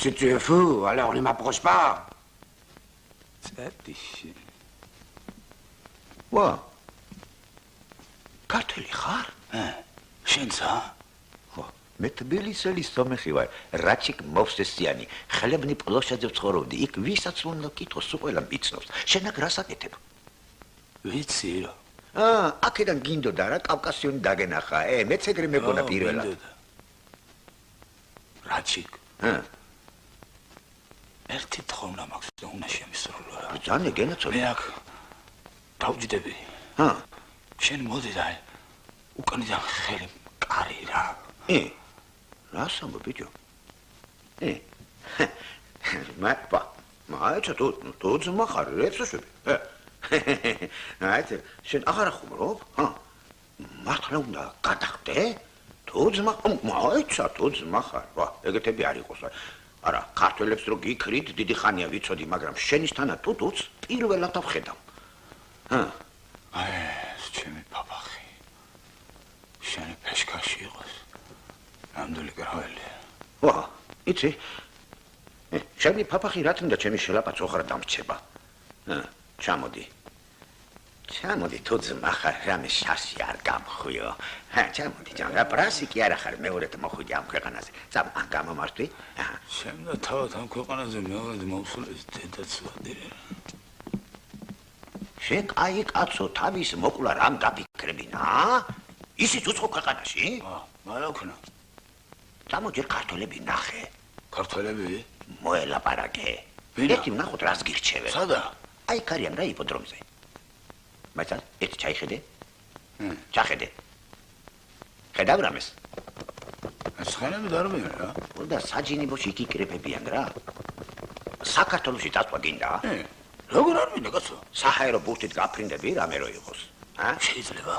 Si tu es fou, alors ne m'approche pas. Certifié. Wa. Karteli xar? შენცა? ხო, მე თბილისელი სომეხი ვარ, რაჩიკ მოვსესიანი, ხელებნი პლოშაძე ვცხოვრობდი, იქ ვისაც უნდა კითხოს, სულ ყველა მიცნობს. შენ აქ რას აკეთებ? ვიცი რა. აქედან გინდოდა რა კავკასიონი დაგენახა, მეც ეგრე მეგონა პირველად. რაჩიკ. ერთი თხოვნა მაქვს და უნდა შემისრულო რა. ბრძანე გენაცო. მე აქ დავჯდები. შენ მოდი და უკანიდან ხელი მყარი რა. რას ამბობ ბიჭო? მაპა. მაიცა თუ ძმა ხარ, რეცოშვები. აიცა, შენ აღარ ახუმრობ? მართლა უნდა გადახდე? თუ ძმა, მაიცა თუ ძმა ხარ. ვა, ეგეთები არ იყოს. არა, ქართველებს რო გიქრით, დიდი ხანია ვიცოდი, მაგრამ შენისთანა ტუტუც პირველად ავხედავ. ეს ჩემი პაპახი. შენი ფეშკაში იყოს. ნამდვილი გრაველი. ვა, იცი? შენი პაპახი რა თქმა უნდა ჩემი შელაპაც ოხრა დამრჩება. ჩამოდი. ჩამოდი, თუ ძმა ხარ, რამე შასი არ გამხვიო. ჩამოდი, ჯანდა, პრასი კი არა ხარ, მეორედ მოხვიდი ამ ქვეყანაზე. წამ, გამომართვი. შენ და თავად ამ ქვეყანაზე მეორედ მოვსულეს დედაც ვადირე. შენ კაი კაცო, თავის მოკვლა რამ გაფიქრებინა? ისიც უცხო ქვეყანაში? მაროქნა. წამოჯერ ქართველები ნახე. ქართველები? მოელაპარაკე. ერთი ვნახოთ რას გირჩევენ. სადა? აი კარიან რა იპოდრომზე. მაცა, ერთ ჩაიხედე? ჩახედე. ხედავ რამეს? სხენები დარბიან რა. და საჯინიბოში იკიკრებებიან რა. საქართველოში დაწვა გინდა? როგორ არ მინდა კაცო? საჰაერო ბურთით გაფრინდები რამე რო იყოს. შეიძლება?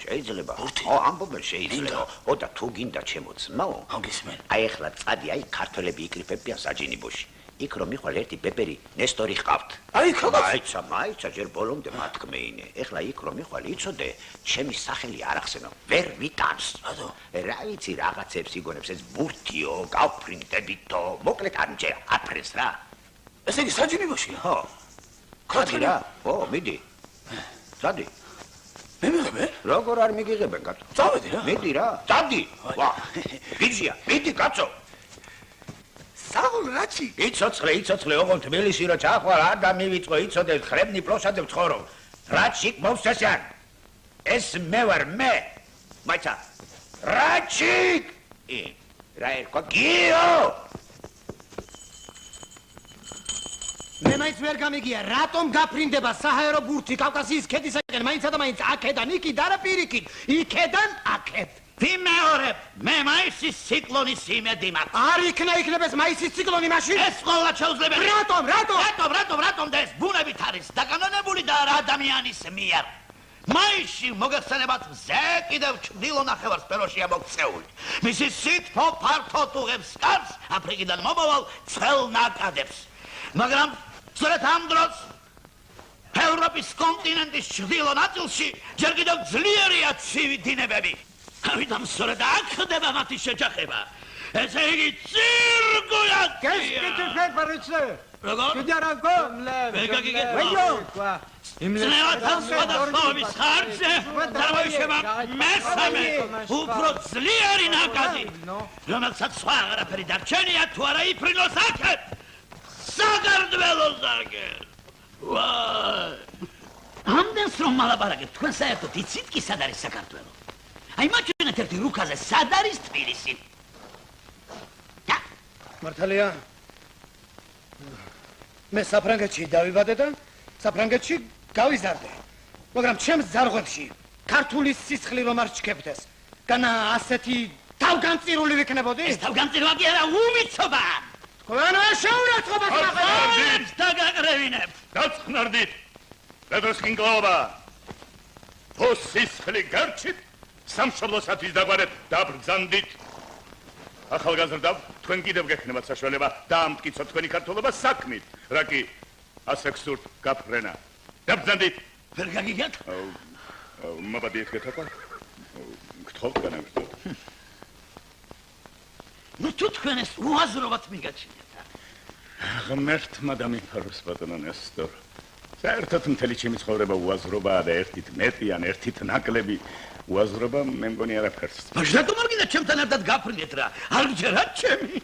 შეიძლება. ო, ამბობენ შეიძლება. ო და თუ გინდა ჩემო ძმაო. გისმენ. აი ახლა წადი, აი ქართველები იკრიფებიან საჯინიბოში. იქ რომ მიხვალ ერთი ბებერი ნესტორი ჰყავთ. აი ქალბატონო. მაიცა ჯერ ბოლომდე მათქმეინე. ეხლა იქ რომ მიხვალ იცოდე, ჩემი სახელი არ ახსენო. ვერ ვიტანს. რატო? რა იცი რაღაცებს იგონებს ეს ბურთიო, გავფრინდებითო. მოკლედ არ მჯერა, აფრენს რა. ესე იგი საჯინიბოში? ხო. ქართველი რა? ო, მიდი. წადი. მე მიღებენ? როგორ არ მიგიღებენ, კაცო? წავედი რა. მიდი რა. წადი. ვა. გიჟია, მიდი კაცო. საღოლ რაჩი? იცოცხლე, ოღონდ თბილისში რო ჩახვალ, არ დამივიწყო, იცოდე, ხრებნი პროსადებ ცხოვრობ. რაჩი მოვსესან. ეს მე ვარ, მე. მაიცა. რაჩი! რა ერქვა გიო! მე მაინც ვერ გამიგია, რატომ გაფრინდება საჰაერო ბურთი კავკასიის ქედისაკენ, მაინცა და მაინც აქედან იქით, არა პირიქით, იქედან აქეთ. ვიმეორებ, მე მაისის ციკლონის იმედი მაქვს. არ იქნება ეს მაისის ციკლონი მაშინ? ეს ყველა შეუძლებელი. რატომ და ეს ბუნებით არის დაკანონებული და არა ადამიანის მიერ. მაისში მოგეხსენებათ მზე კიდევ ჩრდილო ნახევარსფეროშია მოქცეული. მისი სითბო ფართოდ უღებს კარს აფრიკიდან მომავალ ცხელ ნაკადებს. მაგრამ სწორედ ამ დროს ევროპის კონტინენტის ჩრდილო ნაწილში ჯერ კიდევ ძლიერია ცივი დინებები. ამიტომ სწორედ აქ ხდება მათი შეჯახება. ესე იგი ცირკულა. გესკეთებ პარიცე. როგორ? კიდარანკო? ძნელად სხვადასხვაობის ხარჯზე წარმოიშება მესამე უფრო ძლიერი ნაკადი, რომელსაც სხვა აღარაფერი დარჩენია თუ არა იფრინოს აქეთ. საგარდველოს აქეთ. ვაი. ამდენს რომ მალაპარაკებთ, თქვენ საერთოდ იცით კი სად არის საქართველო? აი მაჩვენეთ ერთი რუქაზე სად არის თბილისი? მართალია? მე საფრანგეთში დავიბადე და საფრანგეთში გავიზარდე. მაგრამ ჩემს ძარღვებში ქართული სისხლი რომ არ ჩქებდეს, განა ასეთი თავგანწირული ვიქნებოდი? ეს თავგანწირვა კი არა, უმიცობა! თქვენ შეურაცხყოფას მაღლებს დაგაკრევინებთ. დაწყნარდით. პეტროს კინგლობა. თუ სისხლი გარჩით, სამშობლოსათვის დაგვარეთ დაბრძანდით. ახალგაზრდავ, თქვენ კიდევ გექნებათ საშუალება დაამტკიცოთ თქვენი ქართულობა საქმით. რა კი, ასე გსურთ გაფრენა. დაბრძანდით. ვერ გაგიგეთ? მაბადიეთ გეთაყვა. გთხოვთ განაგრძოთ. ნუ თუ თქვენ ეს უაზრობად მიგაჩნიათ. ღმერთმა დამიფაროს ბატონო ნესტორ. საერთოდ მთელი ჩემი ცხოვრება უაზრობაა და ერთით მეტი ან ერთით ნაკლები უაზრობა მე მგონი არაფერს. მაგრამ რატომ არ გინდა ჩემთან ერთად გაფრინდეთ რა? არ გჯერათ ჩემი?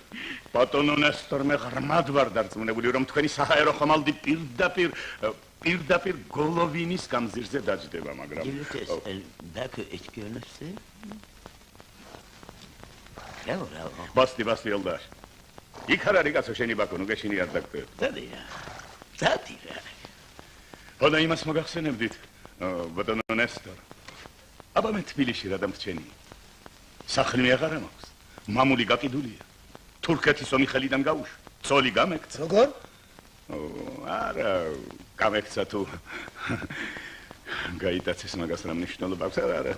ბატონო ნესტორ, მე ღრმად ვარ დარწმუნებული, რომ თქვენი საჰაერო ხომალდი პირდაპირ გოლოვინის გამზირზე დაჯდება, მაგრამ ბასტი ელდარ. იქ არ არის კაცო შენი ბაკო, ნუ გეშინი არ დაგწევ. დადი რა. ხოდა იმას მოგახსენებდით, ბატონო ნესტორ. აბა მე თბილისში რა დამრჩენი. სახლი მე აღარ მაქვს. მამული გაკიდულია. თურქეთის ომი ხელიდან გაუშვა. ცოლი გამექცა. როგორ? არა, გამექცა თუ გაიტაცეს მაგას რა მნიშვნელობა აქვს, არა.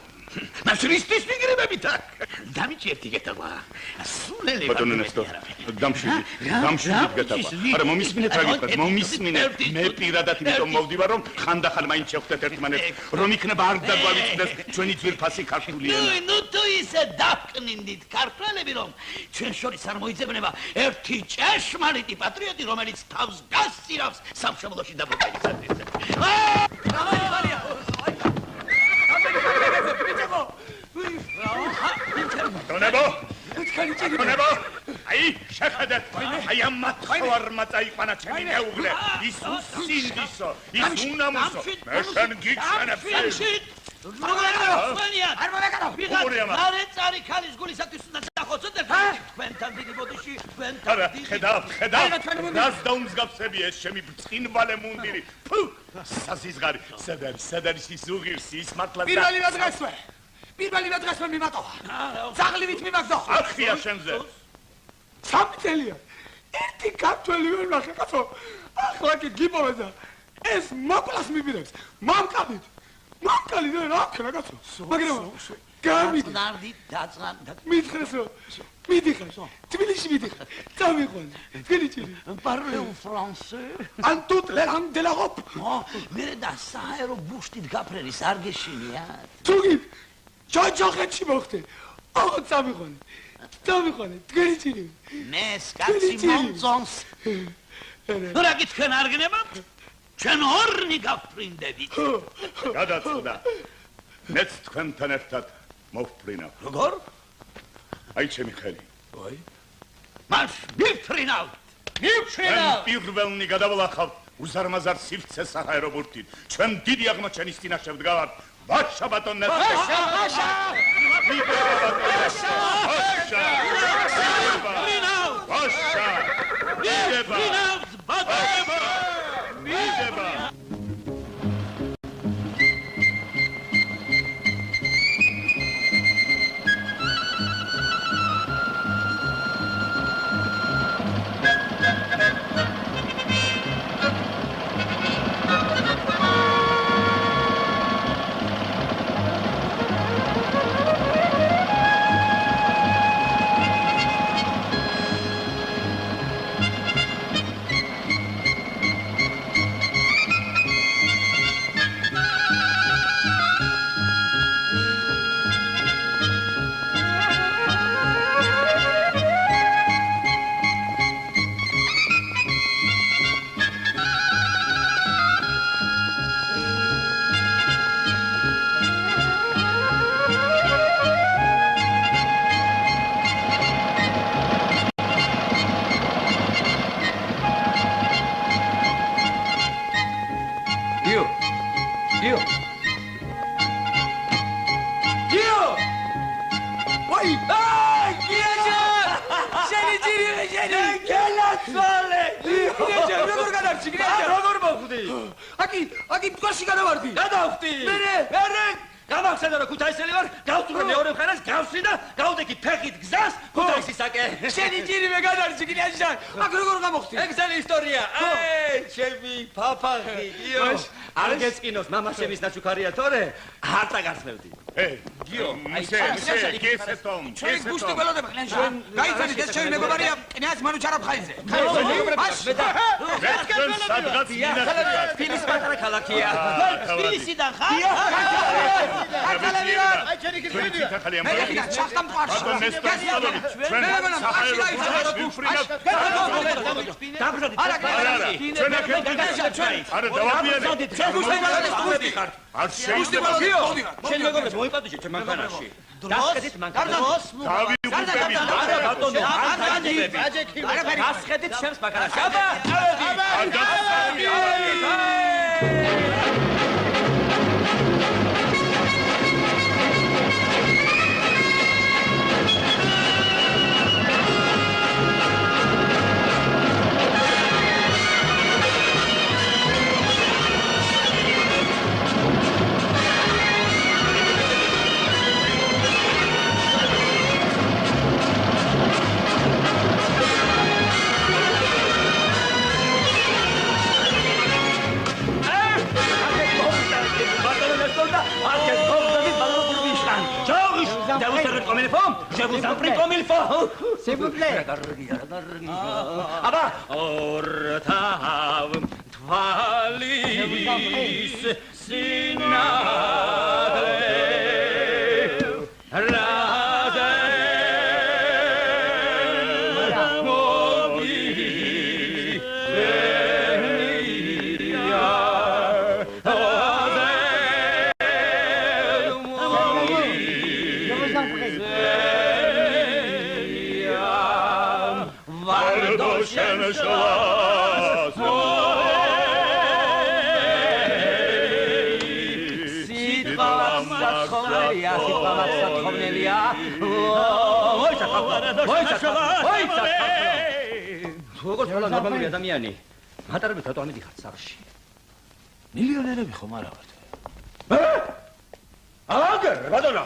მაშინ ის მიგრებებით აქ. დამიჭერდი გეტავა. სულელი ბატონო ნესტორ, დამშვიდით გეტავა. არა, მომისმინეთ რა გიყვართ, მომისმინეთ. მე პირადად იმიტომ მოვდივარ, რომ ხანდახან მაინც შევხვდეთ ერთმანეთს, რომ იქნება არ დაგვავიწყდეს ჩვენი ძვირფასი ქართული ენა. ნუ თუ ისე დაფკნინდით ქართველები, რომ ჩვენ შორის არ მოიძებნება ერთი ჭეშმარიტი პატრიოტი, რომელიც თავს გასწირავს სამშობლოში დაბრუნებისათვის. დონებო, აი, შეხედეთ, აი ამ მათხვარმა წაიყვანა ჩემი მეუღლე, ის უსინდისო, ის უნამუსო, მე შენ გიჩვენებ. არ მოვეკარო! ვიღარ წარი ქალის გულისათვის უნდა დახოცოთ და თქვენთან დიდი ბოდიში, თქვენთან დიდი. ხედავ, რას დაუმსგავსები ეს ჩემი ბრწყინვალე მუნდირი. ფუ, სასიზღარი, სად არის ის უღირსი, ის მართლა პირველი დღესვე მიმატოვა. ძაღლივით მიმაგზო. ახია შენზე. სამი წელია. ერთი ქართველი ვერ ნახე, კაცო. ახლა კი გიპოვე და ეს მოკვლას მიბირებს. მამკადით. მანქალი რა ქნა კაცო მაგრამ გამიდი დაწყნარდი მითხრეს რომ მიდიხარ თბილისში მიდიხარ წამიყვანე თბილისში parle français en toute la langue de l'Europe მე და საერო ბუშტით გაფრენის არ გეშინიათ თუგი ჯოჯოხეთში მოხდე აღო წამიყვანე თბილისში მე სკაცი მომწონს რა გითხრენ არ გნებავთ ჩვენ ორნი გაფრინდებით გადაწყვეტა მეც თქვენთან ერთად მოვფრინავ როგორ აი ჩემი ხელი ой მას მიფრინავთ პირველნი გადავლახავთ უზარმაზარ სივრცეს საჰაერო ბურთით ჩვენ დიდი აღმოჩენის წინაშე ვდგავართ ვაშა ბატონნეს ვაშა აკი თქვენში გადავარდი გადავხდი მე გამახსენდა რომ ქუთაისელი ვარ გავწურე მეორე მხარეს გავსვი და გავდექი ფეხით გზას ქუთაისისაკენ შენი ჯირიმე გადარჩი გინაჟან აქ როგორ გამოხდი ეგ ძალი ისტორია ჩემი ფაფახი იო არ გეწყინოს მამა შემის ნაჩუქარია თორე არ დაგასმევდი გიო მისე გესეთომ ჩვენ გუშტი გველოდება გლენჟან გაიცანით ეს ჩემი მეგობარია კნიაზ მანუჩარაფხაიძე ფილის პატარა ქალაქია ფილისიდან ხარ აი ჩერი გიგვიდია მე ჩახტამ ყარში შენ მეგობრებს მოიპატიჟე ჩემ მანქანაში დასხედით მანქანას არა ბატონო დასხედით ჩემს მანქანაში აბა Je vous en prie comme il faut. S'il vous plaît. Aba, ortav tvalis sinadre. როგორ თვალა ნორმალური ადამიანი მატარებით რატო ამიდიხართ სახლში მილიონერები ხომ არა ვართ აგერ ბატონო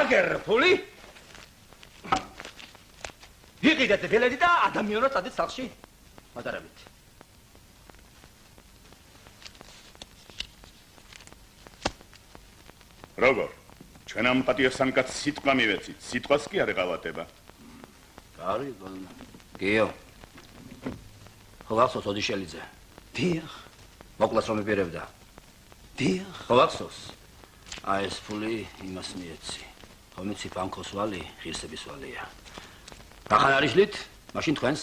აგერ ფული ვიყიდეთ ველედი და ადამიანად წადით სახლში მატარებით როგორ? ჩვენ ამ პატიოსან კაც სიტყვა მივეცით, სიტყვას კი არ ეღალატება. არი, გიო. ხალხოს ოდიშელიძე. დიახ. მოკლას რომ მიპირებდა. დიახ. ხალხოს. აი ეს ფული იმას მიეცი. ხომიცი ბანკოს ვალი, ღირსების ვალია. ახალ არიშლით, მაშინ თქვენს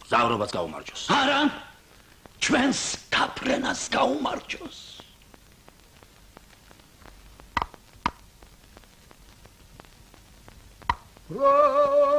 ზავრობას გაუმარჯოს. არა. ჩვენს გაფრენას გაუმარჯოს. Bravo,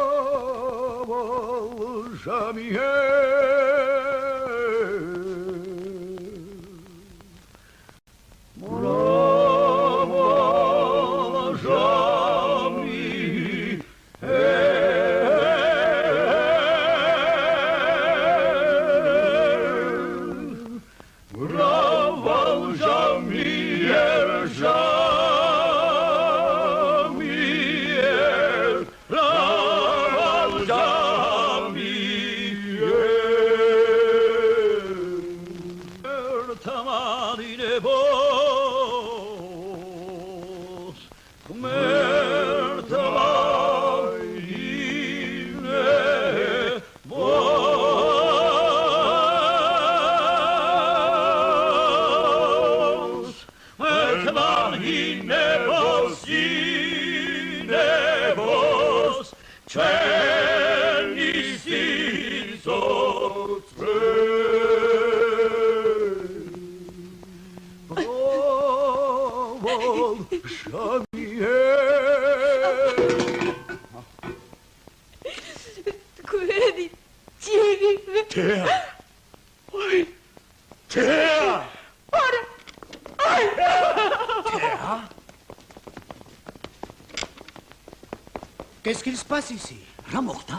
Qu'est-ce qu'il se passe ici? რა მოხდა?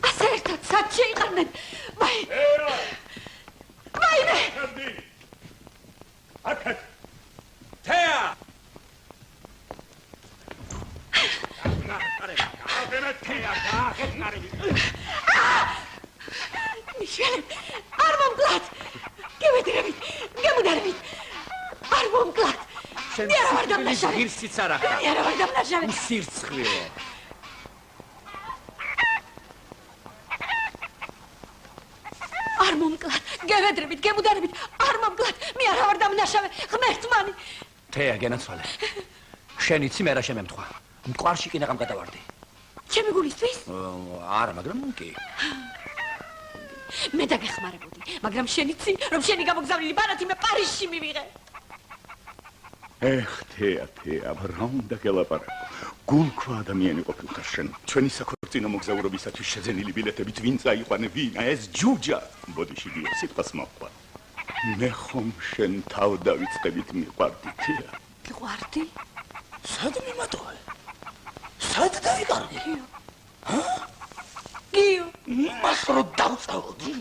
ასერთად სად შეიყარნენ? მაინე! აქეთ! თეა! მიშელი, არ მომკლათ! გემედრებით, გემუდარებით! არ მომკლათ! შენ ღირსიც არ ახლა. მე არ ვარ დამნაშავე. სირცხვიო. არ მომკლათ, გემედრებით, გემუდარებით, არ მომკლათ! მე არ ვარ დამნაშავე, ღმერთმანი! თეა გენაცვალე. შენ იცი მე რა შემემთხვა. მყარში კი ნაღამ გადავარდი. ჩემი გულისთვის? არა, მაგრამ კი. მე დაგეხმარებოდი, მაგრამ შენ იცი, რომ შენი გამოგზავნილი ბარათი მე პარიზში მივიღე. ეხ, თეა, რა უნდა გელაპარაკო? გულქვა ადამიანი ყოფილხარ შენ. ჩვენი საქორწინო მოგზაურობისათვის შეძენილი ბილეთებით ვინ წაიყვანე ვინა? ეს ჯუჯა. ბოდიში გიო, სიტყვას მოყვარ. მე ხომ შენ თავ დავიწყებით მიყვარდი, თეა. გიყვარდი? სად მიმატოვე? სად დაიყარდი? გიო. იმას რო დავწავდი.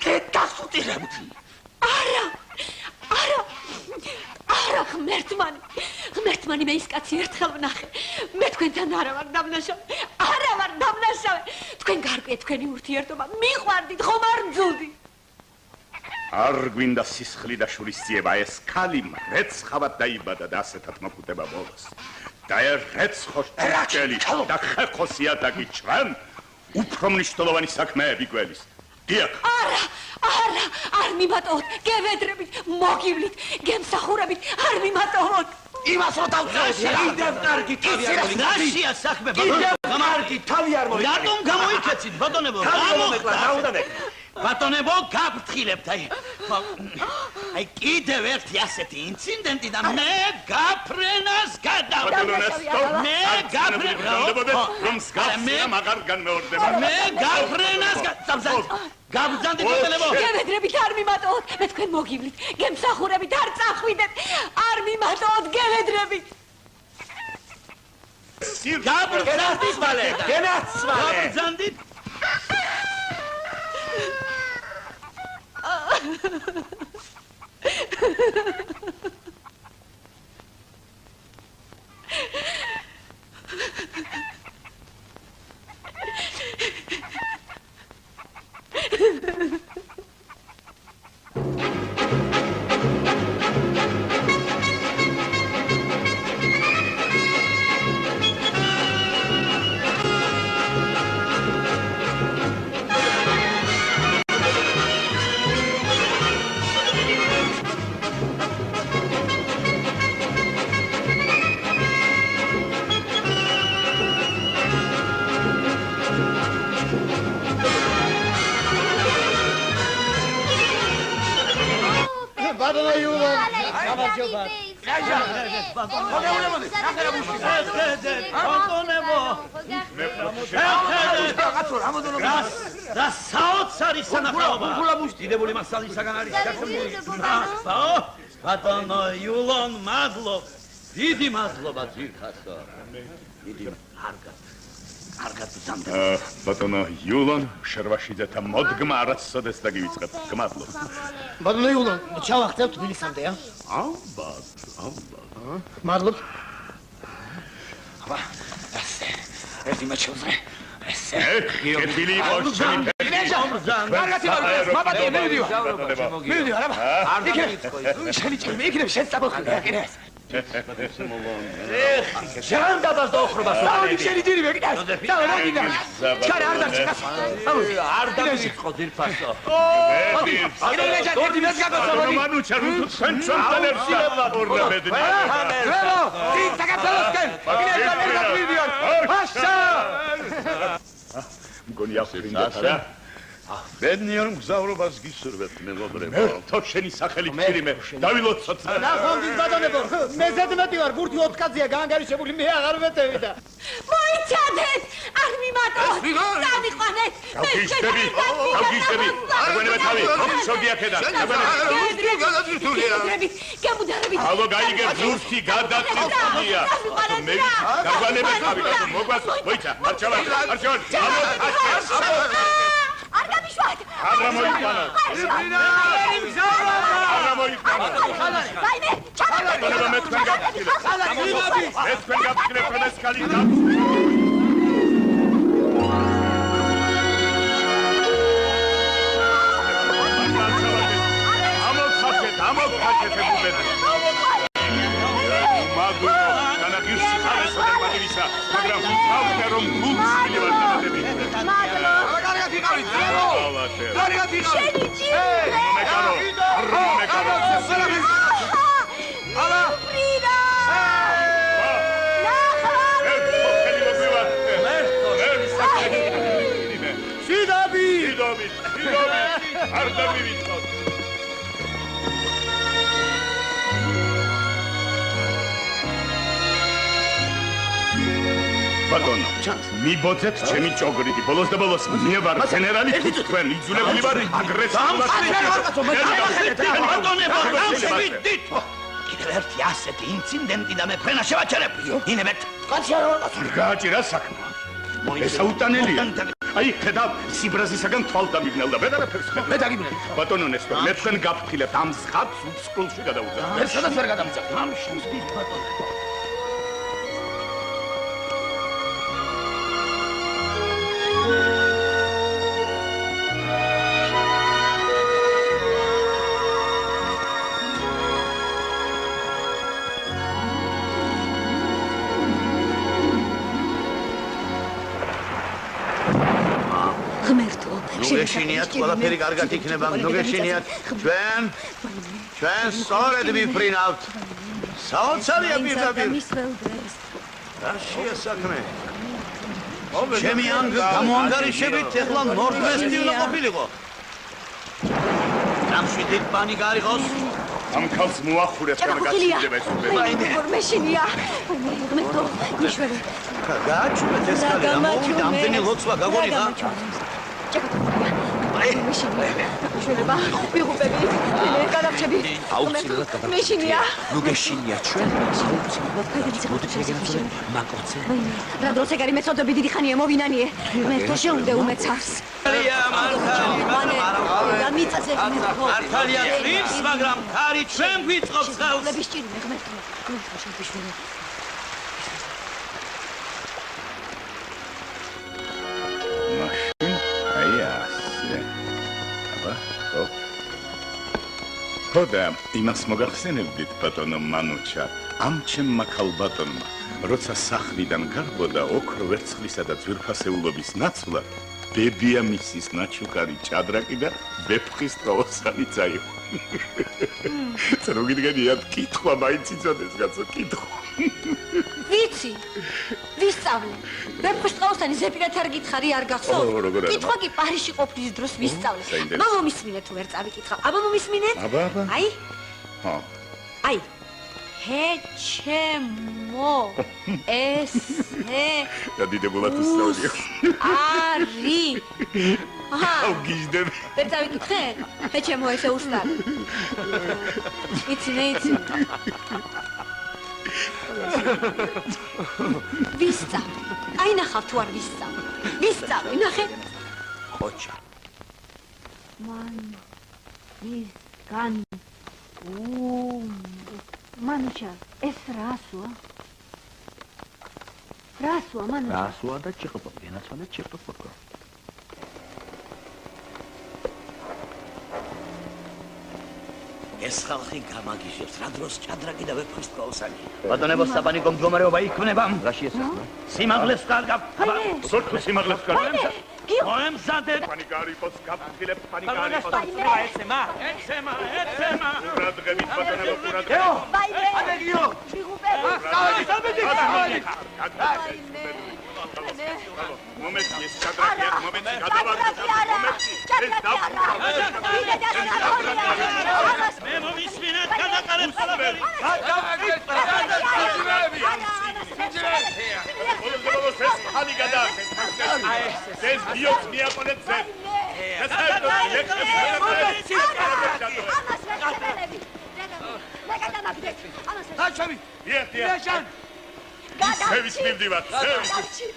გეტასუტირებდი. არა, ღმერთმანი, მე ის კაცი ერთხელ ვნახე. მე თქვენთან არა ვარ დამნაშავე. თქვენ გარკვიეთ თქვენი ურთიერთობა. მიყვარდით, ხომ არ მძულდი? არ გვინდა სისხლი და შურისძიება, ეს ქალი მრეცხავად დაიბადა და ასეთად მოკვდება ბოლოს. და ერეცხოს ჭელი და ხეხოსია დაგიჩვენ, უფრო მნიშვნელოვანი საქმეები გველის. დიახ. არ მიმატოთ, გევედრებით, მოგივლით, გემსახურებით, არ მიმატოთ. იმას რო დავწავდი, კიდევ კარგი თავი არ მოვიდა. რაშია საქმე, თავი არ მოვიდა. რატომ გამოიქეცით, ბატონებო? ბატონებო, გაფრთხილებთ, აი კიდევ ერთი ასეთი ინციდენტი და მე გაფრენას გადავდებ. მე გაფრენას გაბრძანდი ბატონებო. გევედრებით არ მიმატოთ, მე თქვენ მოგივლით, გემსახურებით არ წახვიდეთ, არ მიმატოთ, გევედრებით. გაბრძანდით. ბატონო იულონ. გამარჯობა. და საოცარი სანახაობა. დიდებული მასალისაგან არის გასული. ბატონო იულონ, მადლობა. დიდი მადლობა ძირფასო. დიდი კარგად ბრძანდა. ბატონო იულონ, შერვაშიძეთა მოდგმა არასოდეს დაგივიწყებ. გმადლობ. ბატონო იულონ, ჩავახცევთ თბილისამდე, ა? ალბათ. მადლობ. აბა, ასე. ერთი მაჩვენე. ესე. კეთილი იყო ჩემი ფერი. კარგად იმართ, მაბატონო, მივიდიო. მივიდიო, არა? შენი ჩემი იქნებ შეცდაბოხი, აკირეს. ჟან დაბას დაოხრობას უყურები. შენი ძირი მეკიდას. და რა გინდა? ჩარე არ დარჩა. არ დამიწყო ძირფასო. აგერე ჯერ ერთი მას გაგაცნობდი. მანუჩა რუთუ თქვენ ჩვენთან ერთად ორნებედნი. ველო, ის დაგაცნობდნენ. აგერე ერთად მივიდიო. აშა! მგონი აფრინდათ რა? ბედნიერ მგზავრობას გისურვებთ მეგობრებო. თო შენი სახელი გირიმე. დავილოცოთ. ნახონდის ბატონებო, მე ზედმეტი ვარ, ბურთი 4 კაცია გაანგარიშებული, მე აღარ ვეტევი და. მოიცადეთ! არ მიმატოთ! დავიყვანეთ! გავგიშდები. აგვენებე თავი, მოხსოვდი აქედან. გემუდარებით. ალო გაიგე ზურთი გადაწყვეტილია. მე გაგვანებე თავი, მოგვას, მოიცა, მარჩავა. არ გამიშვათ! არა მოიტანა. არა მოიტანა. ვაიმე, ბატონო მე თქვენ გაგხილეთ. მე თქვენ გაგხილეთ რომ ეს კალი და ამოხაკეთ ბუბები. მაგურო, განაგირს ხალესო და მაგივისა, მაგრამ თავდა რომ გულწრფელი ვარ დამატები. შენი ჭირი! რომეკარო. ალა! პრიდა! შიდაბი! არ დავივიწყოთ. ბატონო, მიბოძეთ ჩემი ჭოგრიდი. ბოლოს და ბოლოს მე ვარ გენერალი, თქვენ იძულებული ვარ აგრესიულად. ბატონებო, შევიდით. კიდევ ერთი ასეთი ინციდენტი და მე ფრენა შევაჩერებ. ინებეთ. კაცი არ ვარ კაცი. გააჭირა საქმე. ესაუტანელია. აი, ხედავ, სიბრაზისაგან თვალ დამიგნელდა. მე არაფერს ხედავ. მე დაგიბნე. ბატონო ნესტორ, მე თქვენ გაფრთხილებ ამ ზღაპს უცხულში გადაუძახ. მე სადაც ვერ გადამწევ. ამ შევიდით ბატონებო. გეშინიათ, ყველაფერი კარგად იქნება, ნუ გეშინიათ. ჩვენ სწორედ ვიფრინავთ. საოცარია პირდაპირ. რა შეასაქმე? ჩემი გამოანგარიშებით ეხლა ნორდვესტი უნდა ყოფილიყო. დამშვიდით პანიკა არ იყოს. ამ ქალს მოახურეთ და გაცილდება ეს უკვე. მეშინია. ღმერთო, იშვერე. გააჩვენეთ ეს ხალი, ამოვიდა ამდენი ლოცვა გაგონიდა. შეიძლება ვიღუპები, მე გადავჭები. აუცილებლად გადავჭები. მეშინია. ნუ გეშინია ჩვენ. აუცილებლად მაკოცე. რა დროზე გარი მეწოდები დიდი ხანია მოვინანიე. მე თო შეუნდე უმეცავს. მართალია წვიმს, მაგრამ ქარი ჩვენ გვიწყობს ხალხს. ლების ჭირი ღმერთო. შეგვიშვერე. ხოდა იმას მოგახსენებდით ბატონო მანუჩა, ამ ჩემმა ქალბატონმა, როცა სახლიდან გარბოდა ოქრო ვერცხლისა და ძვირფასეულობის ნაცვლად, ბებია მისის ნაჩუქარი ჭადრაკი და ვეფხის ტყავოსანი წაიღო. წერო გიდგენიათ კითხვა მაინც იცოდეს კაცო კითხვა. ვიცი. ვისწავლე. ვეფხის ტყავოსანი ზეპირად არ გითხარი არ გახსოვს? კითხვა კი პარიზში ყოფნის დროს ვისწავლე. აბა მომისმინეთ თუ ვერ წავიკითხავ. აბა მომისმინეთ? აბა. აი ხო. აი, ჰეჩემო ესე და დიდებულად უსწავლია. არი. აუ გიჟდები. ვერ დავიკითხე? ჰეჩემო ესე უსწავლ. იცი მე იცი. ვისწა. აი ნახავ თუ არ ვისწა. ვისწა, ნახე. ხოჭა. მან ვისგან მანუჩა ეს რასოა? რასოა მანუჩა? რასოა და ჭიყოპო, ენაცვალე ჭიყოპო. ეს ხალხი გამაგიჟებს, რა დროს ჭადრაკი და ვეფხვის თვალსანი. ბატონებო, საბანიკო მდგომარეობა იქმნება. რაში ესახება? სიმაღლეს კარგავ. სულ სიმაღლეს კარგავ. მოემზადეთ. პანიკარი იყოს, გაფრთხილებ პანიკარი იყოს. ეცემა. ყურადღებით ბატონებო, ყურადღებით. გეო, ბაიმე. ადეგიო. მომენტი ეს ჭადრაკია, მომენტი გადავაგდოთ. მომენტი. ეს მე მომისმინეთ გადაყარეთ ყველაფერი. ეს ხალი გადააქეს. ეს დიოც მიაყოლეთ ზე. ეს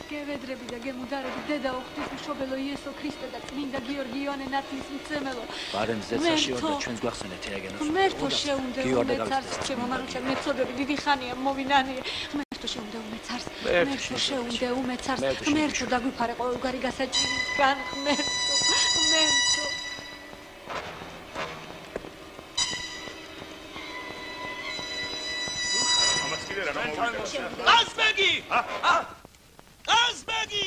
გევედრები და გემუდარები დედა ღვთისმშობელო იესო ქრისტე და წმინდა გიორგი იოანე ნათლის მცემელო ბარემზეცა შეორდა ჩვენს გვახსენეთ ერეგენოს ღმერთო შეუნდე უმეცარს ჩემო მანუჩა მეწოდები დიდი ხანია მოვინანიე ღმერთო შეუნდე უმეცარს ღმერთო შეუნდე უმეცარს ღმერთო დაგვიფარე ყოველგვარი გასაჭირისგან ღმერთო ყაზბეგი! ყაზბეგი!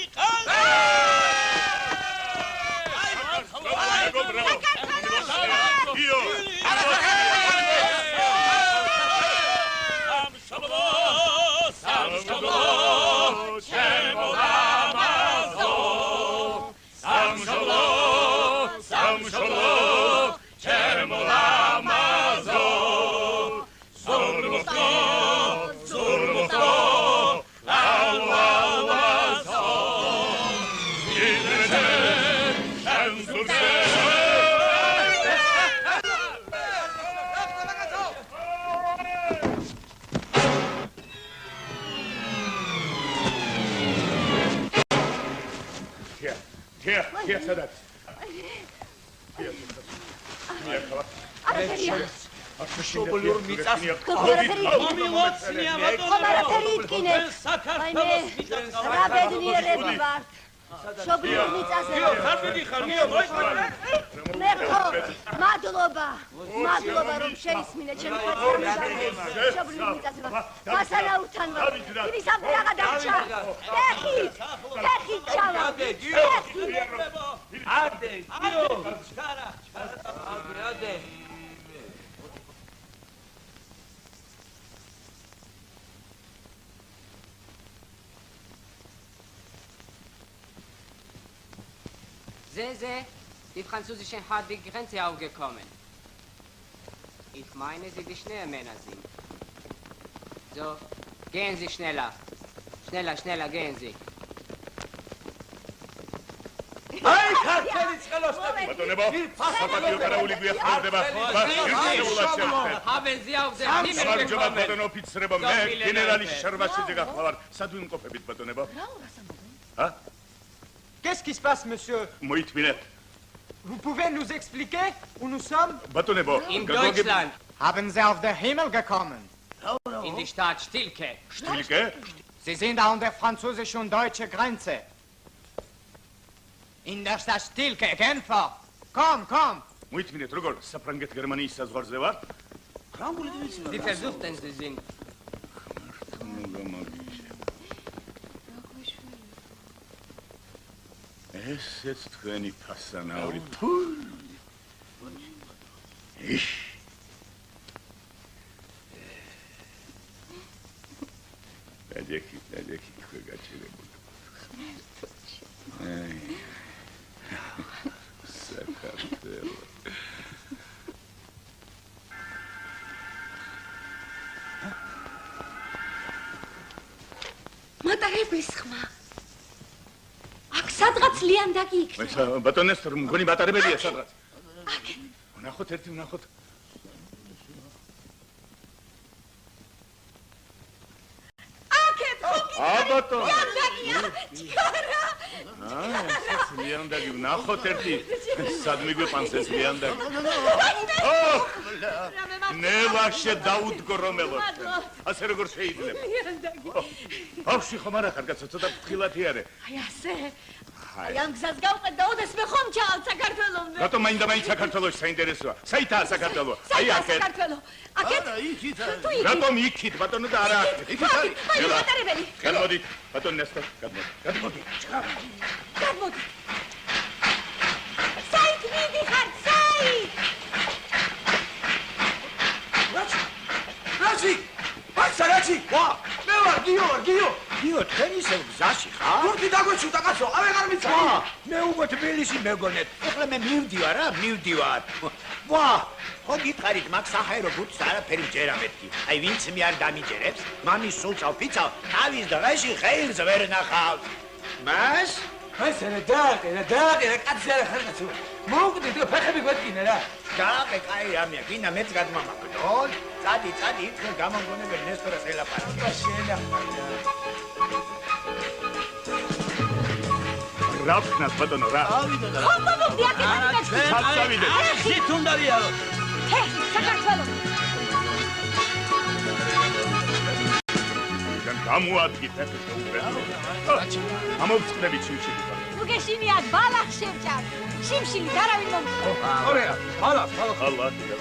Hier, სადაც. შობლიურ მიწას მომივოცნია რა ბედნიერები ვართ შობლიურ მიწაზე მადლობა რომ შეისმინე ჩემი ხალხი შობლიურ მიწაზე მასალაურთან ვარ იმისამდე რაღა დარჩა ფეხი ჩავა ადე გიო ჩარა ადე Zeze, die französischen hartwig Grenze aufgekommen. Ich meine, Sie die Männer sind. So, gehen Sie schneller. Schneller, gehen Sie. Ay, kartelic gelostet. ბატონებო, საპატიო კარაული გვიახმარდება. Haben Sie auf den Himmel gekommen? ბატონო ოფიცრებო, მე გენერალი შერვაშიძე გახლავარ. სად ვიმყოფებით ბატონებო? ჰა? Qu'est-ce qui se passe, monsieur? მოითმინეთ. Vous pouvez nous expliquer où nous sommes? ბატონებო, In Deutschland. Haben Sie auf den Himmel gekommen? In die Stadt Stilke. Stilke? Sie sind an der französischen und deutschen Grenze. In der Stadt Stilke, Genfer. Komm. მოითმინეთ, როგორ საფრანგეთ გერმანიის საზღვარზე ვარ? Wie versucht denn Sie sind? ესეც თქვენი ფასანაური. იშ. დაჯექი თქვენ გაჩერებული. აი. საქართველო. ჭკვის ხმა. აქ სადღაც ლიანდაგი იქნება. ბატონო ნესტორ, მგონი მატარებელია სადღაც. ვნახოთ ერთი, ვნახოთ. ბატონო. ეს ლიანდაგი ვნახოთ ერთი. სად მიგვიყვანს ეს ლიანდაგი? ნელაშე დაუდგო რომელო. ასე როგორ შეიძლება? ბავშვი ხომ არა ხარ, კაცო, ცოტა ფრთხილათი არე. აი ასე. აი ამ გზას გავყედ და ოდესმე ხომ ჩავალ საქართველომდე. რატომ მაინდა-მაინც საქართველოში საინტერესოა? საითაა საქართველო? აი აქეთ. საქართველო. აქეთ? რატომ იქით, ბატონო და არა აქეთ? იქით არის. აი მატარებელი. გადმოდი, ბატონო ნესტორ, გადმოდი. გადმოდი. გადმოდი. საით მიდიხარ, საით. რაჩი! აი სარაჩი! ვა! მე ვარ გიო! გიო, თქვენ ისევ გზაში ხარ? გურდი დაგვეჩუდა კაცო, ავეღარ მიცანი. მე უკვე თბილისში მეგონეთ. ეხლა მე მივდივარ. ვა! ხო გითხარით, მაგ საჰაერო ბუთს არაფერი მჯერა მეთქი. აი ვინც მე არ დამიჯერებს, მამის სულცავ ფიცავ, თავის დღეში ხეილს ვერ ნახავს. მას? ეს დააყენა, კაცი არა ხარ კაცო. მოვკვდი და ფეხები გვეთკინე რა. დააყე, კაი რამეა, გინდა მეც გადმამაგდო. წადი, ითხელ გამომგონებელი ნესტორას ელაპარაკე. რა ვქნათ ბატონო რა? ხომ მომდი აქეთ ჩავწავიდე. ზით უნდა ვიარო. საქართველო. გამოადგით ეს უბრალოდ. ამოვწნებით შიმშილი. ნუ გეშინიათ ბალახ შევჭარ. შიმშილი დარავინ მომწონს. ორეა, ბალახ. ხალათი და